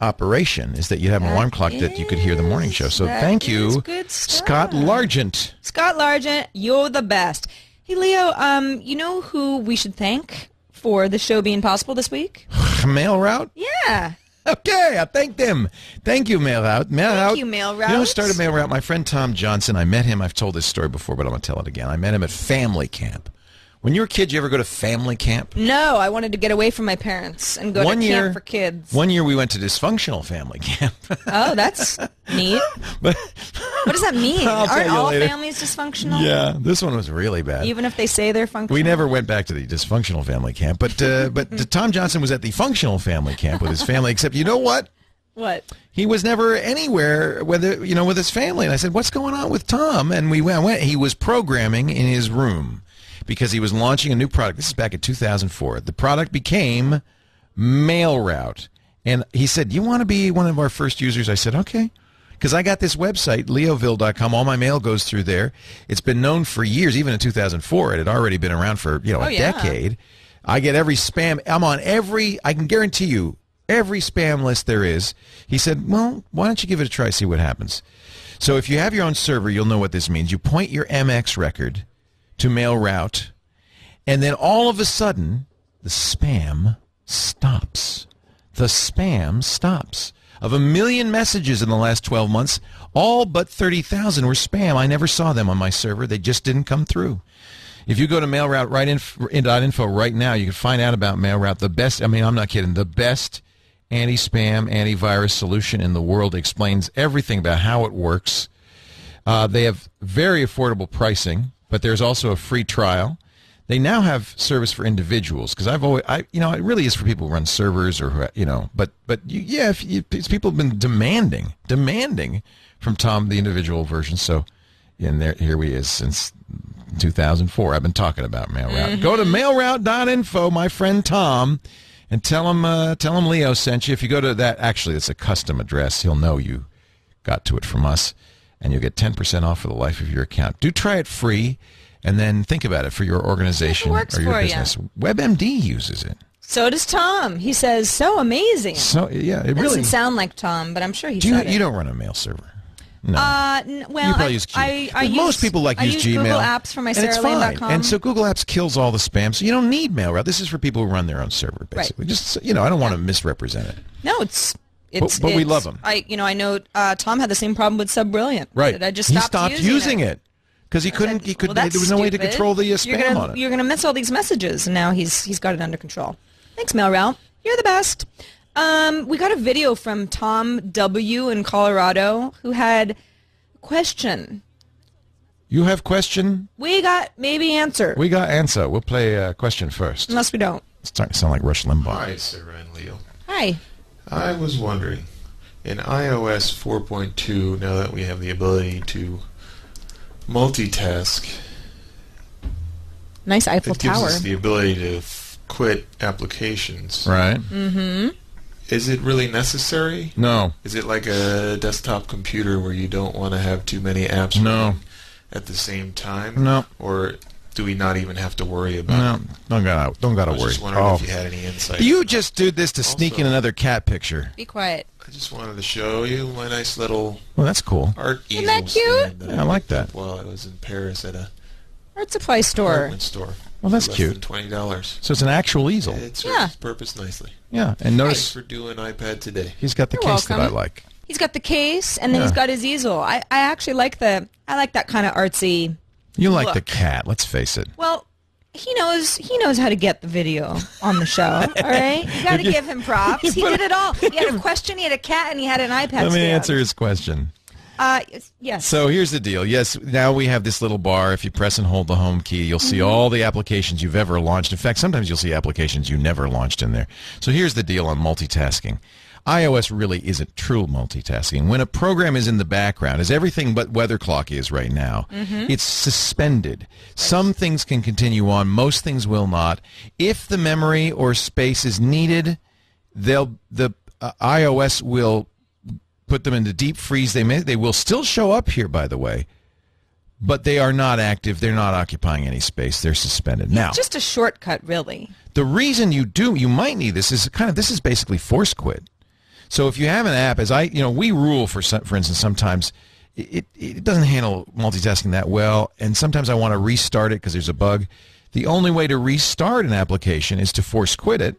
Speaker 3: operation, is that you have an alarm clock that you could hear the morning show. So thank you, Scott Largent.
Speaker 4: Scott Largent, you're the best. Hey, Leo, you know who we should thank for the show being possible this week?
Speaker 3: Mail Route?
Speaker 4: Yeah.
Speaker 3: Okay, I thank them. Thank you, Mail Route.
Speaker 4: Thank you, Mail Route.
Speaker 3: You know who started Mail Route? My friend Tom Johnson. I met him. I've told this story before, but I'm going to tell it again. I met him at family camp. When you were a kid, you ever go to family camp?
Speaker 4: No, I wanted to get away from my parents and go to camp for kids.
Speaker 3: One year we went to dysfunctional family camp.
Speaker 4: Oh, that's neat. What does that mean? Aren't all families dysfunctional?
Speaker 3: Yeah, this one was really bad.
Speaker 4: Even if they say they're functional?
Speaker 3: We never went back to the dysfunctional family camp, but Tom Johnson was at the functional family camp with his family, except you know what?
Speaker 4: What?
Speaker 3: He was never anywhere with his family. And I said, "What's going on with Tom?" And we went. He was programming in his room, because he was launching a new product. This is back in 2004. The product became Mail Route. And he said, "You want to be one of our first users?" I said, "Okay." Because I got this website, leoville.com. All my mail goes through there. It's been known for years. Even in 2004, it had already been around for a decade. I get every spam. I'm on I can guarantee you, every spam list there is. He said, "Well, why don't you give it a try, see what happens?" So if you have your own server, you'll know what this means. You point your MX record to Mail Route, and then all of a sudden, the spam stops. The spam stops. Of 1 million messages in the last 12 months, all but 30,000 were spam. I never saw them on my server. They just didn't come through. If you go to Mail Route .info right now, you can find out about Mail Route. The best, I'm not kidding, the best anti-spam, antivirus solution in the world. Explains everything about how it works. They have very affordable pricing, but there's also a free trial. They now have service for individuals, because it really is for people who run servers or people have been demanding from Tom the individual version. So, here he is since 2004. I've been talking about Mail Route. Mm-hmm. Go to mailroute.info, my friend Tom, and tell him Leo sent you. If you go to that, actually, it's a custom address. He'll know you got to it from us. And you'll get 10% off for the life of your account. Do try it free, and then think about it for your organization or your business. WebMD uses it.
Speaker 4: So does Tom. He says, "So amazing."
Speaker 3: So yeah, it really
Speaker 4: doesn't sound like Tom, but I'm sure he said it.
Speaker 3: You don't run a mail server. No.
Speaker 4: Well,
Speaker 3: you probably use Gmail. Most people use Gmail.
Speaker 4: Google Apps for my
Speaker 3: SarahLane.com. And so Google Apps kills all the spam, so you don't need Mail Route. This is for people who run their own server, basically. Right. Just I don't want to misrepresent it.
Speaker 4: No, but
Speaker 3: we love them.
Speaker 4: I know Tom had the same problem with Subbrilliant.
Speaker 3: Right.
Speaker 4: Did I just
Speaker 3: stopped using it. Because he couldn't.
Speaker 4: Well,
Speaker 3: there was no way to
Speaker 4: stupid.
Speaker 3: control the spam on it.
Speaker 4: You're gonna miss all these messages, and now he's got it under control. Thanks, Mail Route. You're the best. We got a video from Tom W. in Colorado who had a question.
Speaker 3: You have question?
Speaker 4: We got maybe answer.
Speaker 3: We got answer. We'll play question first.
Speaker 4: Unless we don't.
Speaker 3: It's starting to sound like Rush Limbaugh.
Speaker 5: Hi, Sarah and Leo.
Speaker 4: Hi.
Speaker 5: I was wondering, in iOS 4.2, now that we have the ability to multitask,
Speaker 4: Nice Eiffel
Speaker 5: it gives
Speaker 4: Tower.
Speaker 5: us the ability to quit applications.
Speaker 3: Right?
Speaker 4: Mm-hmm.
Speaker 5: Is it really necessary?
Speaker 3: No.
Speaker 5: Is it like a desktop computer where you don't want to have too many apps running at the same time?
Speaker 3: No.
Speaker 5: Or do we not even have to worry about it?
Speaker 3: Don't gotta
Speaker 5: I was
Speaker 3: worry.
Speaker 5: just wondering if you had any insight.
Speaker 3: You just did this to sneak
Speaker 5: Also-
Speaker 3: in another cat picture.
Speaker 4: Be quiet.
Speaker 5: I just wanted to show you my nice little
Speaker 3: Well, that's cool.
Speaker 5: art
Speaker 4: Isn't
Speaker 5: easel
Speaker 4: that cute?
Speaker 5: stand
Speaker 3: Yeah, I like
Speaker 5: picked up
Speaker 3: that.
Speaker 5: while I was in Paris at a
Speaker 4: Art supply store.
Speaker 5: department store.
Speaker 3: Well, that's
Speaker 5: for less
Speaker 3: cute.
Speaker 5: than $20.
Speaker 3: So it's an actual easel.
Speaker 5: It serves
Speaker 4: Yeah.
Speaker 5: its purpose nicely.
Speaker 3: Yeah, and
Speaker 5: Thanks
Speaker 3: notice
Speaker 5: for doing iPad today.
Speaker 3: he's got the
Speaker 4: You're
Speaker 3: case that I
Speaker 4: welcome.
Speaker 3: like.
Speaker 4: He's got the case, and then
Speaker 3: Yeah.
Speaker 4: he's got his easel. I actually like that kind of artsy.
Speaker 3: You like the
Speaker 4: Look.
Speaker 3: cat. Let's face it.
Speaker 4: Well, he knows how to get the video on the show. All right, you got to give him props. He did it all. He had a question, he had a cat, and he had an iPad.
Speaker 3: Let me
Speaker 4: stand.
Speaker 3: answer his question.
Speaker 4: Yes.
Speaker 3: So here's the deal. Yes, now we have this little bar. If you press and hold the home key, you'll see all the applications you've ever launched. In fact, sometimes you'll see applications you never launched in there. So here's the deal on multitasking. iOS really isn't true multitasking. When a program is in the background, as everything but weather clock is right now, it's suspended. Some things can continue on. Most things will not. If the memory or space is needed, iOS will put them into deep freeze. They will still show up here, by the way, but they are not active. They're not occupying any space. They're suspended. Now,
Speaker 4: Just a shortcut, really.
Speaker 3: the reason you might need this is this is basically force quit. So if you have an app, we rule for instance, sometimes it doesn't handle multitasking that well, and sometimes I want to restart it because there's a bug. The only way to restart an application is to force quit it,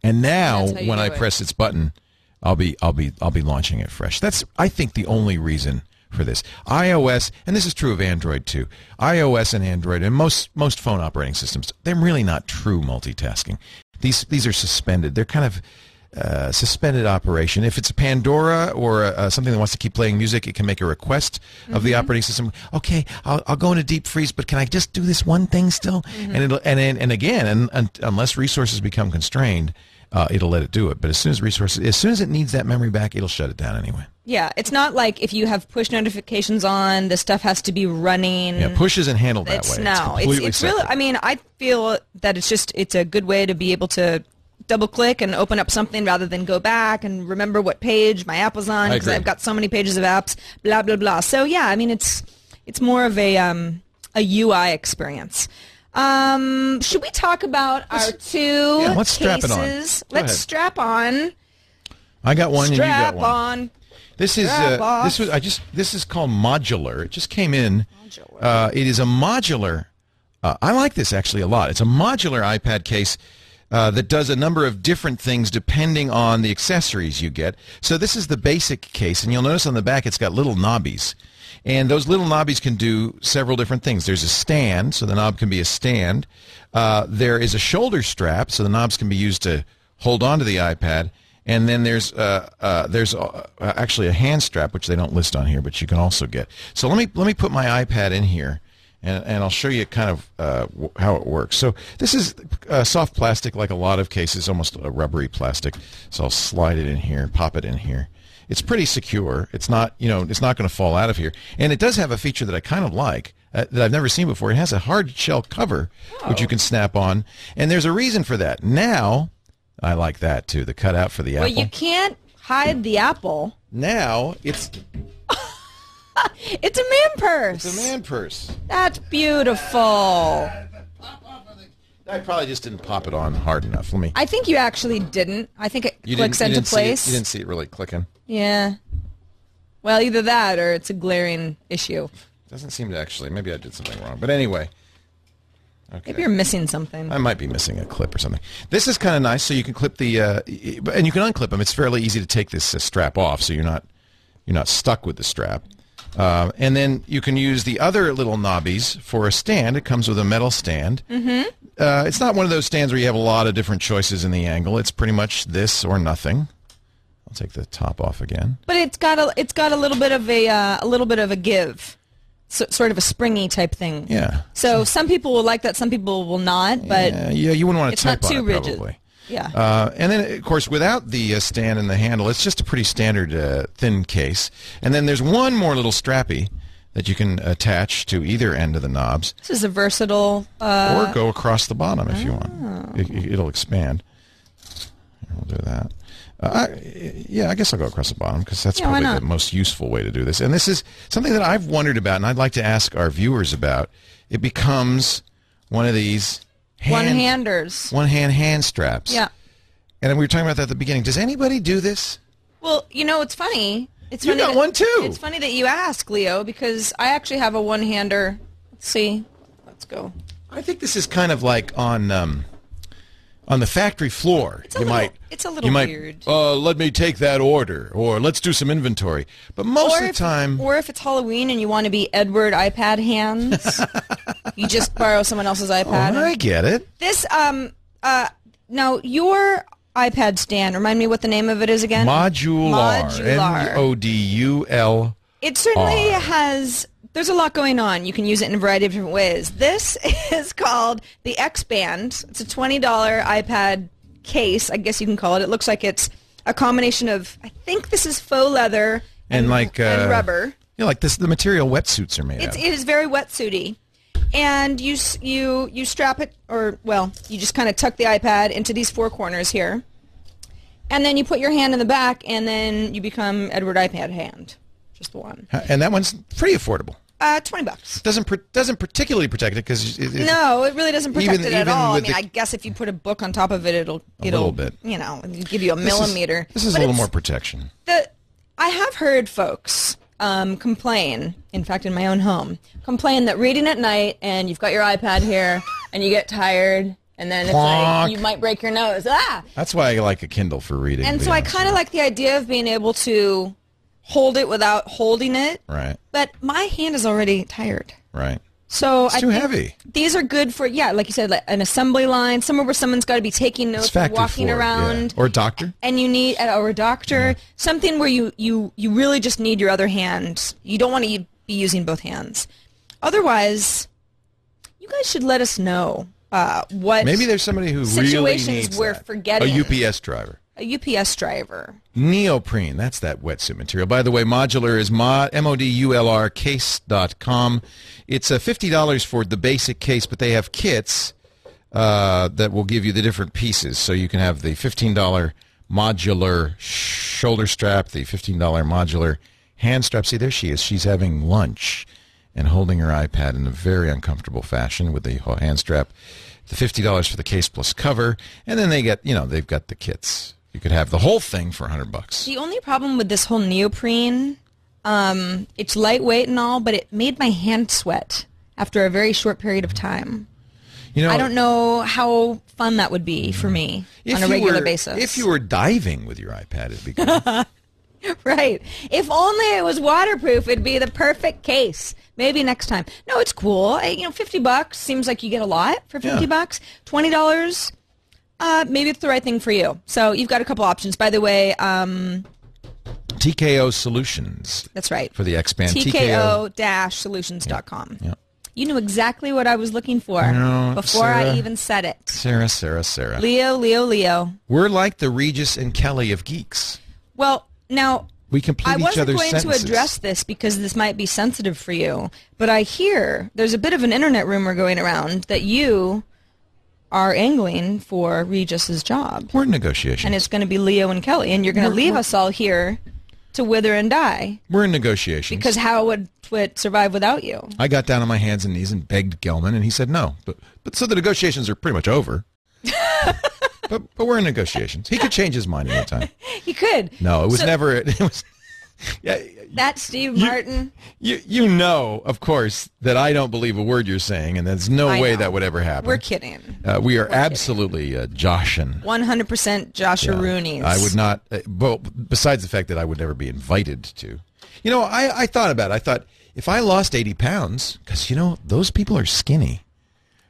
Speaker 3: and now
Speaker 4: That's how you
Speaker 3: when
Speaker 4: do
Speaker 3: I
Speaker 4: it.
Speaker 3: press its button, I'll be launching it fresh. That's, I think, the only reason for this. iOS, and this is true of Android too. iOS and Android and most phone operating systems, they're really not true multitasking. These are suspended. They're kind of suspended operation. If it's a Pandora or something that wants to keep playing music, it can make a request of the operating system. Okay, I'll go into deep freeze, but can I just do this one thing still? And again, unless resources become constrained, it'll let it do it. But as soon as it needs that memory back, it'll shut it down anyway.
Speaker 4: Yeah, it's not like if you have push notifications on, the stuff has to be running.
Speaker 3: Yeah, push isn't handled that way.
Speaker 4: It's really.
Speaker 3: separate.
Speaker 4: I mean, I feel that it's a good way to be able to double click and open up something rather than go back and remember what page my app was on because
Speaker 3: agree.
Speaker 4: I've got so many pages of apps. Blah blah blah. So yeah, I mean it's more of a UI experience. Should we talk about our two
Speaker 3: let's strap it on.
Speaker 4: cases?
Speaker 3: Go
Speaker 4: Let's
Speaker 3: ahead.
Speaker 4: strap on.
Speaker 3: I got one and you got
Speaker 4: Strap
Speaker 3: one.
Speaker 4: on.
Speaker 3: This is
Speaker 4: Strap off.
Speaker 3: this is called Modular. It just came in.
Speaker 4: Modular.
Speaker 3: It is a modular. I like this actually a lot. It's a modular iPad case that does a number of different things depending on the accessories you get. So this is the basic case, and you'll notice on the back it's got little knobbies. And those little knobbies can do several different things. There's a stand, so the knob can be a stand. There is a shoulder strap, so the knobs can be used to hold onto the iPad. And then there's actually a hand strap, which they don't list on here, but you can also get. So let me put my iPad in here, and I'll show you kind of how it works. So this is soft plastic, like a lot of cases, almost a rubbery plastic. So I'll slide it in here, pop it in here. It's pretty secure. It's not, it's not going to fall out of here. And it does have a feature that I kind of like that I've never seen before. It has a hard shell cover, which you can snap on. And there's a reason for that. Now, I like that too, the cutout for the
Speaker 4: Well,
Speaker 3: apple.
Speaker 4: you can't hide the apple.
Speaker 3: Now, it's
Speaker 4: It's a man purse.
Speaker 3: a man purse.
Speaker 4: That's beautiful.
Speaker 3: I probably just didn't pop it on hard enough. Let me.
Speaker 4: I think you actually didn't. I think it
Speaker 3: You
Speaker 4: clicks
Speaker 3: didn't- you
Speaker 4: into
Speaker 3: didn't see it-
Speaker 4: place.
Speaker 3: you didn't see it really clicking.
Speaker 4: Yeah. Well, either that or it's a glaring issue.
Speaker 3: Doesn't seem to actually. Maybe I did something wrong. But anyway. Okay.
Speaker 4: Maybe you're missing something.
Speaker 3: I might be missing a clip or something. This is kind of nice, so you can clip the, and you can unclip them. It's fairly easy to take this strap off, so you're not stuck with the strap. And then you can use the other little knobbies for a stand. It comes with a metal stand. Mm-hmm. It's not one of those stands where you have a lot of different choices in the angle. It's pretty much this or nothing. I'll take the top off again.
Speaker 4: But it's got a little bit of a give. So, sort of a springy type thing.
Speaker 3: Yeah.
Speaker 4: So some people will like that, some people will not. But
Speaker 3: yeah, you wouldn't want to type
Speaker 4: not too
Speaker 3: on it,
Speaker 4: rigid.
Speaker 3: probably.
Speaker 4: Yeah.
Speaker 3: And then, of course, without the stand and the handle, it's just a pretty standard thin case. And then there's one more little strappy that you can attach to either end of the knobs.
Speaker 4: This is a versatile...
Speaker 3: or go across the bottom if you want. It'll expand. Here, we'll do that. I guess I'll go across the bottom because that's probably the most useful way to do this. And this is something that I've wondered about, and I'd like to ask our viewers about. It becomes one of these...
Speaker 4: one-handers.
Speaker 3: One-hand hand straps.
Speaker 4: Yeah.
Speaker 3: And we were talking about that at the beginning. Does anybody do this?
Speaker 4: Well, it's funny.
Speaker 3: You got one, too.
Speaker 4: It's funny that you ask, Leo, because I actually have a one-hander. Let's see. Let's go.
Speaker 3: I think this is kind of like on the factory floor.
Speaker 4: It's a little weird.
Speaker 3: Let me take that order, or let's do some inventory. But most of the time...
Speaker 4: Or if it's Halloween and you want to be Edward iPad hands, you just borrow someone else's iPad.
Speaker 3: Oh, I get it.
Speaker 4: This, now, your iPad stand, remind me what the name of it is again?
Speaker 3: Modular.
Speaker 4: Modular.
Speaker 3: Modul.
Speaker 4: It certainly has... There's a lot going on. You can use it in a variety of different ways. This is called the X-Band. It's a $20 iPad case, I guess you can call it. It looks like it's a combination of, I think this is faux leather and rubber.
Speaker 3: Yeah, like this, the material wetsuits are made of.
Speaker 4: It is very wetsuity. And you strap it, you just kind of tuck the iPad into these four corners here. And then you put your hand in the back, and then you become Edward iPad hand. Just the one.
Speaker 3: And that one's pretty affordable.
Speaker 4: $20.
Speaker 3: Doesn't particularly protect it because
Speaker 4: no, it really doesn't protect it at all. I mean,
Speaker 3: I
Speaker 4: guess if you put a book on top of it, it'll
Speaker 3: little bit.
Speaker 4: Give you a millimeter.
Speaker 3: This is a little more protection.
Speaker 4: I have heard folks complain, in fact, in my own home, complain that reading at night and you've got your iPad here and you get tired and then it's like you might break your nose.
Speaker 3: That's why I like a Kindle for reading.
Speaker 4: And so I kind of like the idea of being able to hold it without holding it.
Speaker 3: Right.
Speaker 4: But my hand is already tired.
Speaker 3: Right.
Speaker 4: So
Speaker 3: it's too heavy.
Speaker 4: These are good for, like you said, like an assembly line, somewhere where someone's got to be taking notes and walking around.
Speaker 3: Yeah. Or a doctor.
Speaker 4: And you need, or a doctor, something where you really just need your other hand. You don't want to be using both hands. Otherwise, you guys should let us know what
Speaker 3: maybe there's somebody who really needs
Speaker 4: we're forgetting.
Speaker 3: A UPS driver.
Speaker 4: A UPS driver.
Speaker 3: Neoprene, that's that wetsuit material. By the way, Modular is MODULR case.com. It's $50 for the basic case, but they have kits that will give you the different pieces. So you can have the $15 modular shoulder strap, the $15 modular hand strap. See, there she is. She's having lunch and holding her iPad in a very uncomfortable fashion with the hand strap. The $50 for the case plus cover, and then they get, they've got the kits. You could have the whole thing for $100.
Speaker 4: The only problem with this whole neoprene, it's lightweight and all, but it made my hand sweat after a very short period of time. I don't know how fun that would be for me on a regular basis.
Speaker 3: If you were diving with your iPad, it'd be good.
Speaker 4: Right. If only it was waterproof, it'd be the perfect case. Maybe next time. No, it's cool. $50 seems like you get a lot for $50. $20. Maybe it's the right thing for you. So you've got a couple options. By the way,
Speaker 3: TKO Solutions.
Speaker 4: That's right.
Speaker 3: For the X-Band.
Speaker 4: TKO-solutions.com.
Speaker 3: Yeah.
Speaker 4: You knew exactly what I was looking for before I even said it.
Speaker 3: Sarah.
Speaker 4: Leo.
Speaker 3: We're like the Regis and Kelly of geeks.
Speaker 4: Well, now...
Speaker 3: We complete each other's sentences.
Speaker 4: I wasn't going to address this because this might be sensitive for you, but I hear there's a bit of an internet rumor going around that you are angling for Regis's job.
Speaker 3: We're in negotiations.
Speaker 4: And it's going to be Leo and Kelly, and you're going to leave us all here to wither and die.
Speaker 3: We're in negotiations.
Speaker 4: Because how would TWiT survive without you?
Speaker 3: I got down on my hands and knees and begged Gelman, and he said no. But so the negotiations are pretty much over. But we're in negotiations. He could change his mind anytime.
Speaker 4: He could.
Speaker 3: No, it was never. It was. Yeah,
Speaker 4: that's Steve Martin.
Speaker 3: You know, of course, that I don't believe a word you're saying, and there's no way that would ever happen.
Speaker 4: We're kidding.
Speaker 3: We are absolutely Joshin.
Speaker 4: 100% Josh-a-roonies.
Speaker 3: I would not. Well, besides the fact that I would never be invited to. You know, I thought about it. I thought, if I lost 80 pounds, because, you know, those people are skinny.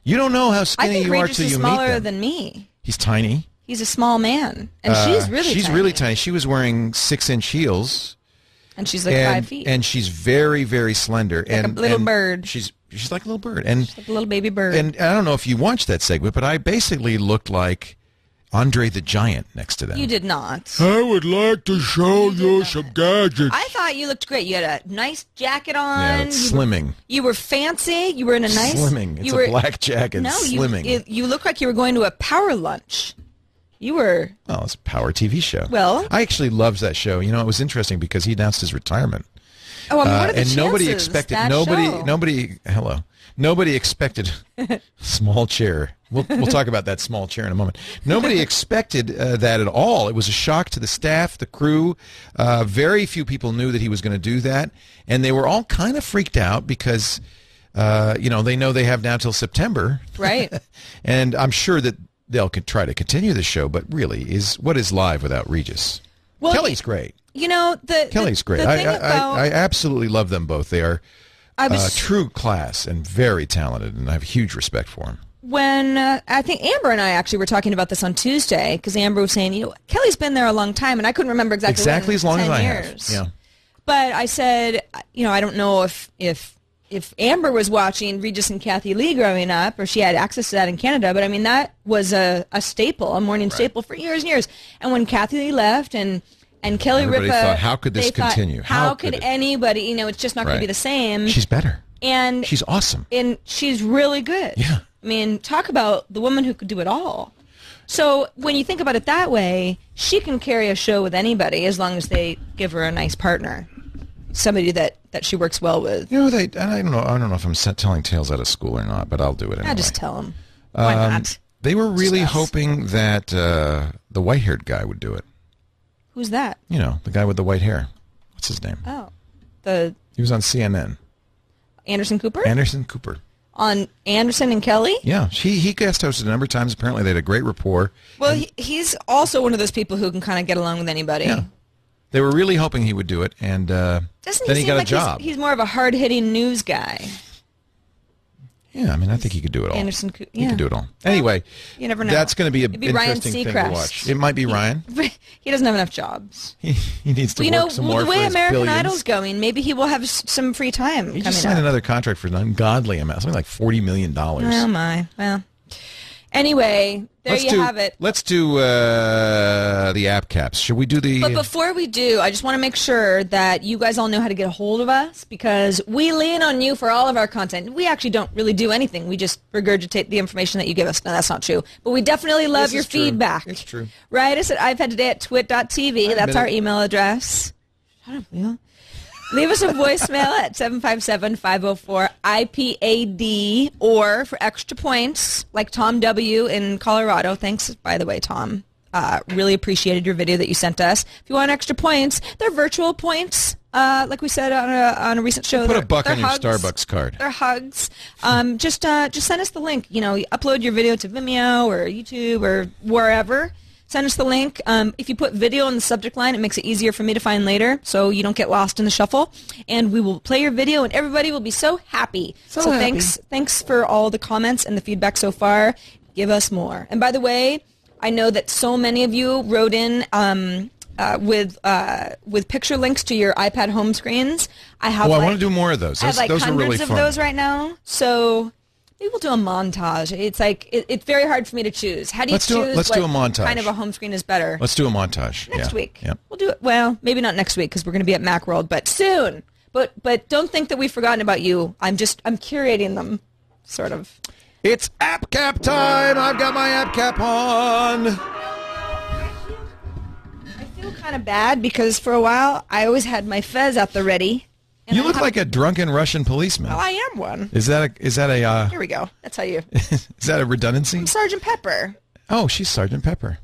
Speaker 3: You don't know how skinny you are till you meet them. I think Regis is
Speaker 4: smaller than me.
Speaker 3: He's tiny.
Speaker 4: He's a small man. And she's really tiny.
Speaker 3: She was wearing 6-inch heels.
Speaker 4: And she's like 5 feet.
Speaker 3: And she's very, very slender.
Speaker 4: Like a little bird.
Speaker 3: She's like a little bird. And
Speaker 4: she's like a little baby bird.
Speaker 3: And I don't know if you watched that segment, but I basically looked like Andre the Giant next to them.
Speaker 4: You did not.
Speaker 6: I would like to show you some gadgets.
Speaker 4: I thought you looked great. You had a nice jacket on.
Speaker 3: Yeah, slimming.
Speaker 4: You were fancy. You were in a nice...
Speaker 3: Slimming. It's a black jacket.
Speaker 4: No,
Speaker 3: slimming.
Speaker 4: You look like you were going to a power lunch. You were...
Speaker 3: Well, it's a power TV show.
Speaker 4: Well...
Speaker 3: I actually loved that show. You know, it was interesting because he announced his retirement.
Speaker 4: Oh, what are the chances?
Speaker 3: And nobody expected... Nobody expected... small chair. We'll talk about that small chair in a moment. Nobody expected that at all. It was a shock to the staff, the crew. Very few people knew that he was going to do that. And they were all kind of freaked out because, you know, they know they have now till September.
Speaker 4: Right.
Speaker 3: And I'm sure that they'll try to continue the show, but really, what is live without Regis? Well, Kelly's great.
Speaker 4: You know,
Speaker 3: Kelly's great. I absolutely love them both. They are true class and very talented, and I have huge respect for them.
Speaker 4: When I think Amber and I actually were talking about this on Tuesday, because Amber was saying, you know, Kelly's been there a long time, and I couldn't remember exactly
Speaker 3: as long as I
Speaker 4: 10 years.
Speaker 3: have. Yeah.
Speaker 4: But I said, you know, I don't know if Amber was watching Regis and Kathy Lee growing up, or she had access to that in Canada, but I mean, that was a staple, a morning staple for years and years. And when Kathy Lee left and Kelly
Speaker 3: Everybody
Speaker 4: Ripa...
Speaker 3: thought, how could this continue?
Speaker 4: How could anybody, you know, it's just not going to be the same.
Speaker 3: She's better.
Speaker 4: And
Speaker 3: she's awesome.
Speaker 4: And she's really good.
Speaker 3: Yeah.
Speaker 4: I mean, talk about the woman who could do it all. So when you think about it that way, she can carry a show with anybody as long as they give her a nice partner, somebody that she works well with.
Speaker 3: You know, I don't know if I'm telling tales out of school or not, but I'll do it anyway.
Speaker 4: I just tell them. Why not?
Speaker 3: They were really hoping that the white-haired guy would do it.
Speaker 4: Who's that?
Speaker 3: You know, the guy with the white hair. What's his name?
Speaker 4: Oh,
Speaker 3: he was on CNN.
Speaker 4: Anderson Cooper.
Speaker 3: Anderson Cooper.
Speaker 4: On Anderson and Kelly?
Speaker 3: Yeah, he guest hosted a number of times. Apparently, they had a great rapport.
Speaker 4: Well, he's also one of those people who can kind of get along with anybody.
Speaker 3: Yeah. They were really hoping he would do it, and then he got a job.
Speaker 4: He's more of a hard-hitting news guy.
Speaker 3: Yeah, I mean, I think he could do it all.
Speaker 4: Anderson,
Speaker 3: he could do it all. Anyway,
Speaker 4: you never know.
Speaker 3: That's going to be an interesting thing to watch. It might be Ryan.
Speaker 4: He doesn't have enough jobs.
Speaker 3: He needs to work some more for his billions.
Speaker 4: The way American Idol's going, maybe he will have some free time.
Speaker 3: He just signed another contract for an ungodly amount, something like $40 million.
Speaker 4: Oh my! Well, anyway, you have it.
Speaker 3: Let's do the app caps. Should we do the...
Speaker 4: But before we do, I just want to make sure that you guys all know how to get a hold of us, because we lean on you for all of our content. We actually don't really do anything. We just regurgitate the information that you give us. No, that's not true. But we definitely love your feedback.
Speaker 3: It's true.
Speaker 4: Write us at iPadtoday@twit.tv. That's our email address. Shut up, Leo. Leave us a voicemail at 757-504-IPAD, or for extra points, like Tom W. in Colorado. Thanks, by the way, Tom. Really appreciated your video that you sent us. If you want extra points, they're virtual points. Like we said on a recent show.
Speaker 3: Put a buck on your Starbucks card.
Speaker 4: They're hugs. Just send us the link. You know, you upload your video to Vimeo or YouTube or wherever. Send us the link. If you put video in the subject line, it makes it easier for me to find later, so you don't get lost in the shuffle. And we will play your video, and everybody will be so happy. So happy. Thanks for all the comments and the feedback so far. Give us more. And by the way, I know that so many of you wrote in with picture links to your iPad home screens. I
Speaker 3: want to do more of those.
Speaker 4: I have like
Speaker 3: those
Speaker 4: hundreds
Speaker 3: are really
Speaker 4: of
Speaker 3: fun.
Speaker 4: those right now. So maybe we'll do a montage. It's like it's very hard for me to choose. How do you choose?
Speaker 3: Let's do a montage.
Speaker 4: Kind of a home screen is better.
Speaker 3: Let's do a montage
Speaker 4: next week.
Speaker 3: Yep.
Speaker 4: We'll do it. Well, maybe not next week because we're going to be at Macworld, but soon. But don't think that we've forgotten about you. I'm curating them, sort of.
Speaker 3: It's app cap time. I've got my app cap on.
Speaker 4: I feel kind of bad because for a while I always had my fez at the ready.
Speaker 3: You look like a drunken Russian policeman.
Speaker 4: Well, I am one.
Speaker 3: Is that a
Speaker 4: Here we go. That's how you.
Speaker 3: Is that a redundancy?
Speaker 4: I'm Sergeant Pepper.
Speaker 3: Oh, she's Sergeant Pepper.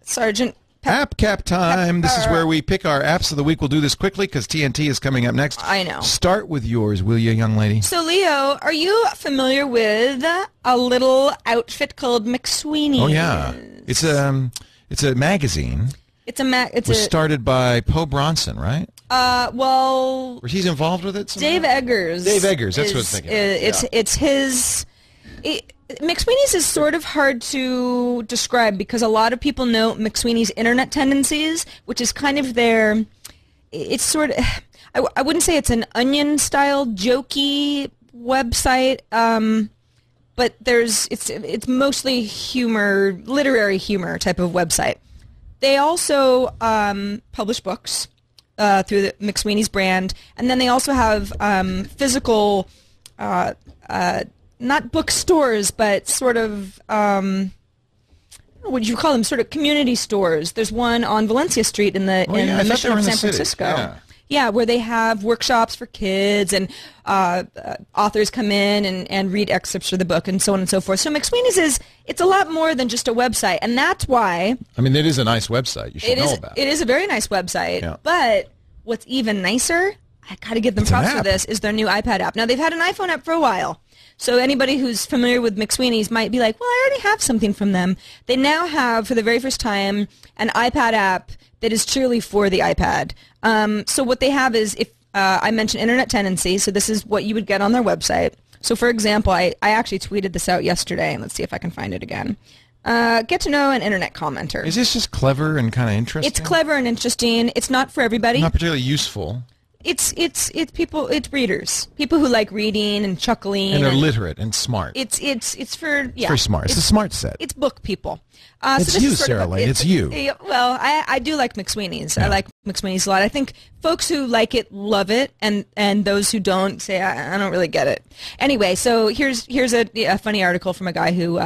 Speaker 4: Sergeant Pepper.
Speaker 3: App cap time. This is where we pick our apps of the week. We'll do this quickly because TNT is coming up next.
Speaker 4: I know.
Speaker 3: Start with yours, will you, young lady?
Speaker 4: So, Leo, are you familiar with a little outfit called McSweeney?
Speaker 3: Oh, yeah. It's a magazine
Speaker 4: It's a Mac.
Speaker 3: It was started by Poe Bronson, right?
Speaker 4: Well,
Speaker 3: Or he's involved with it somehow?
Speaker 4: Dave Eggers.
Speaker 3: Dave Eggers, that's what I was thinking.
Speaker 4: It's his. McSweeney's is sort of hard to describe because a lot of people know McSweeney's internet tendencies, which is kind of their. It's sort of. I wouldn't say it's an Onion-style jokey website, but it's mostly humor, literary humor type of website. They also publish books through the McSweeney's brand, and then they also have physical, not bookstores, but sort of what would you call them? Sort of community stores. There's one on Valencia Street in the Mission of San Francisco. Yeah, where they have workshops for kids and authors come in and read excerpts from the book and so on and so forth. So McSweeney's it's a lot more than just a website, and that's why...
Speaker 3: I mean, it is a nice website. You should know about it.
Speaker 4: It is a very nice website, but what's even nicer, I got to give them props for this, is their new iPad app. Now, they've had an iPhone app for a while, so anybody who's familiar with McSweeney's might be like, well, I already have something from them. They now have, for the very first time, an iPad app that is truly for the iPad. So what they have is, if I mentioned internet tendency, so this is what you would get on their website. So for example, I actually tweeted this out yesterday, and let's see if I can find it again. Get to know an internet commenter.
Speaker 3: Is this just clever and kind of interesting?
Speaker 4: It's clever and interesting. It's not for everybody.
Speaker 3: Not particularly useful.
Speaker 4: It's readers, people who like reading and chuckling
Speaker 3: and are literate and smart.
Speaker 4: It's for
Speaker 3: It's very smart. It's a smart set.
Speaker 4: It's book people.
Speaker 3: It's
Speaker 4: so
Speaker 3: you, Sarah Lane. It's you.
Speaker 4: Well, I do like McSweeney's. Yeah. I like McSweeney's a lot. I think folks who like it love it, and those who don't say I don't really get it. Anyway, so here's a funny article from a guy who.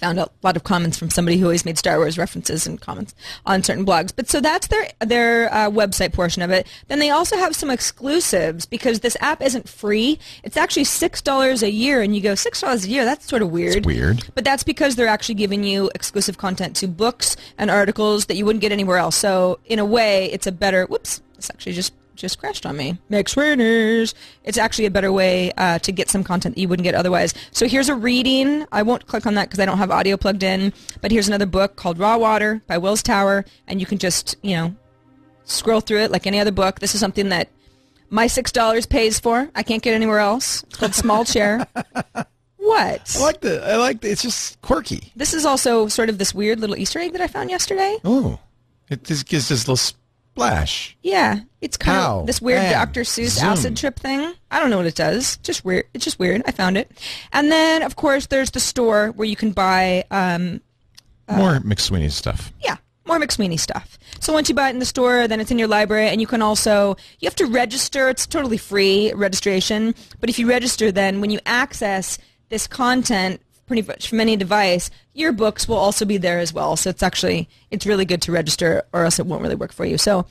Speaker 4: Found a lot of comments from somebody who always made Star Wars references and comments on certain blogs. But so that's their website portion of it. Then they also have some exclusives because this app isn't free. It's actually $6 a year, and you go, $6 a year? That's sort of weird.
Speaker 3: It's weird.
Speaker 4: But that's because they're actually giving you exclusive content to books and articles that you wouldn't get anywhere else. So in a way, it's a better... Whoops, this actually just crashed on me. McSweeney's. It's actually a better way to get some content that you wouldn't get otherwise. So here's a reading. I won't click on that because I don't have audio plugged in. But here's another book called Raw Water by Wills Tower, and you can just scroll through it like any other book. This is something that my $6 pays for. I can't get anywhere else. It's called Small Chair. What?
Speaker 3: I like the. It's just quirky.
Speaker 4: This is also sort of this weird little Easter egg that I found yesterday.
Speaker 3: Oh, it just gives this little splash.
Speaker 4: Yeah, it's kind of this weird Dr. Seuss acid trip thing. I don't know what it does. Just weird. It's just weird. I found it. And then, of course, there's the store where you can buy
Speaker 3: more McSweeney stuff.
Speaker 4: Yeah, more McSweeney stuff. So once you buy it in the store, then it's in your library, and you can also, you have to register. It's totally free registration. But if you register, then when you access this content pretty much from any device, your books will also be there as well. So it's really good to register, or else it won't really work for you. So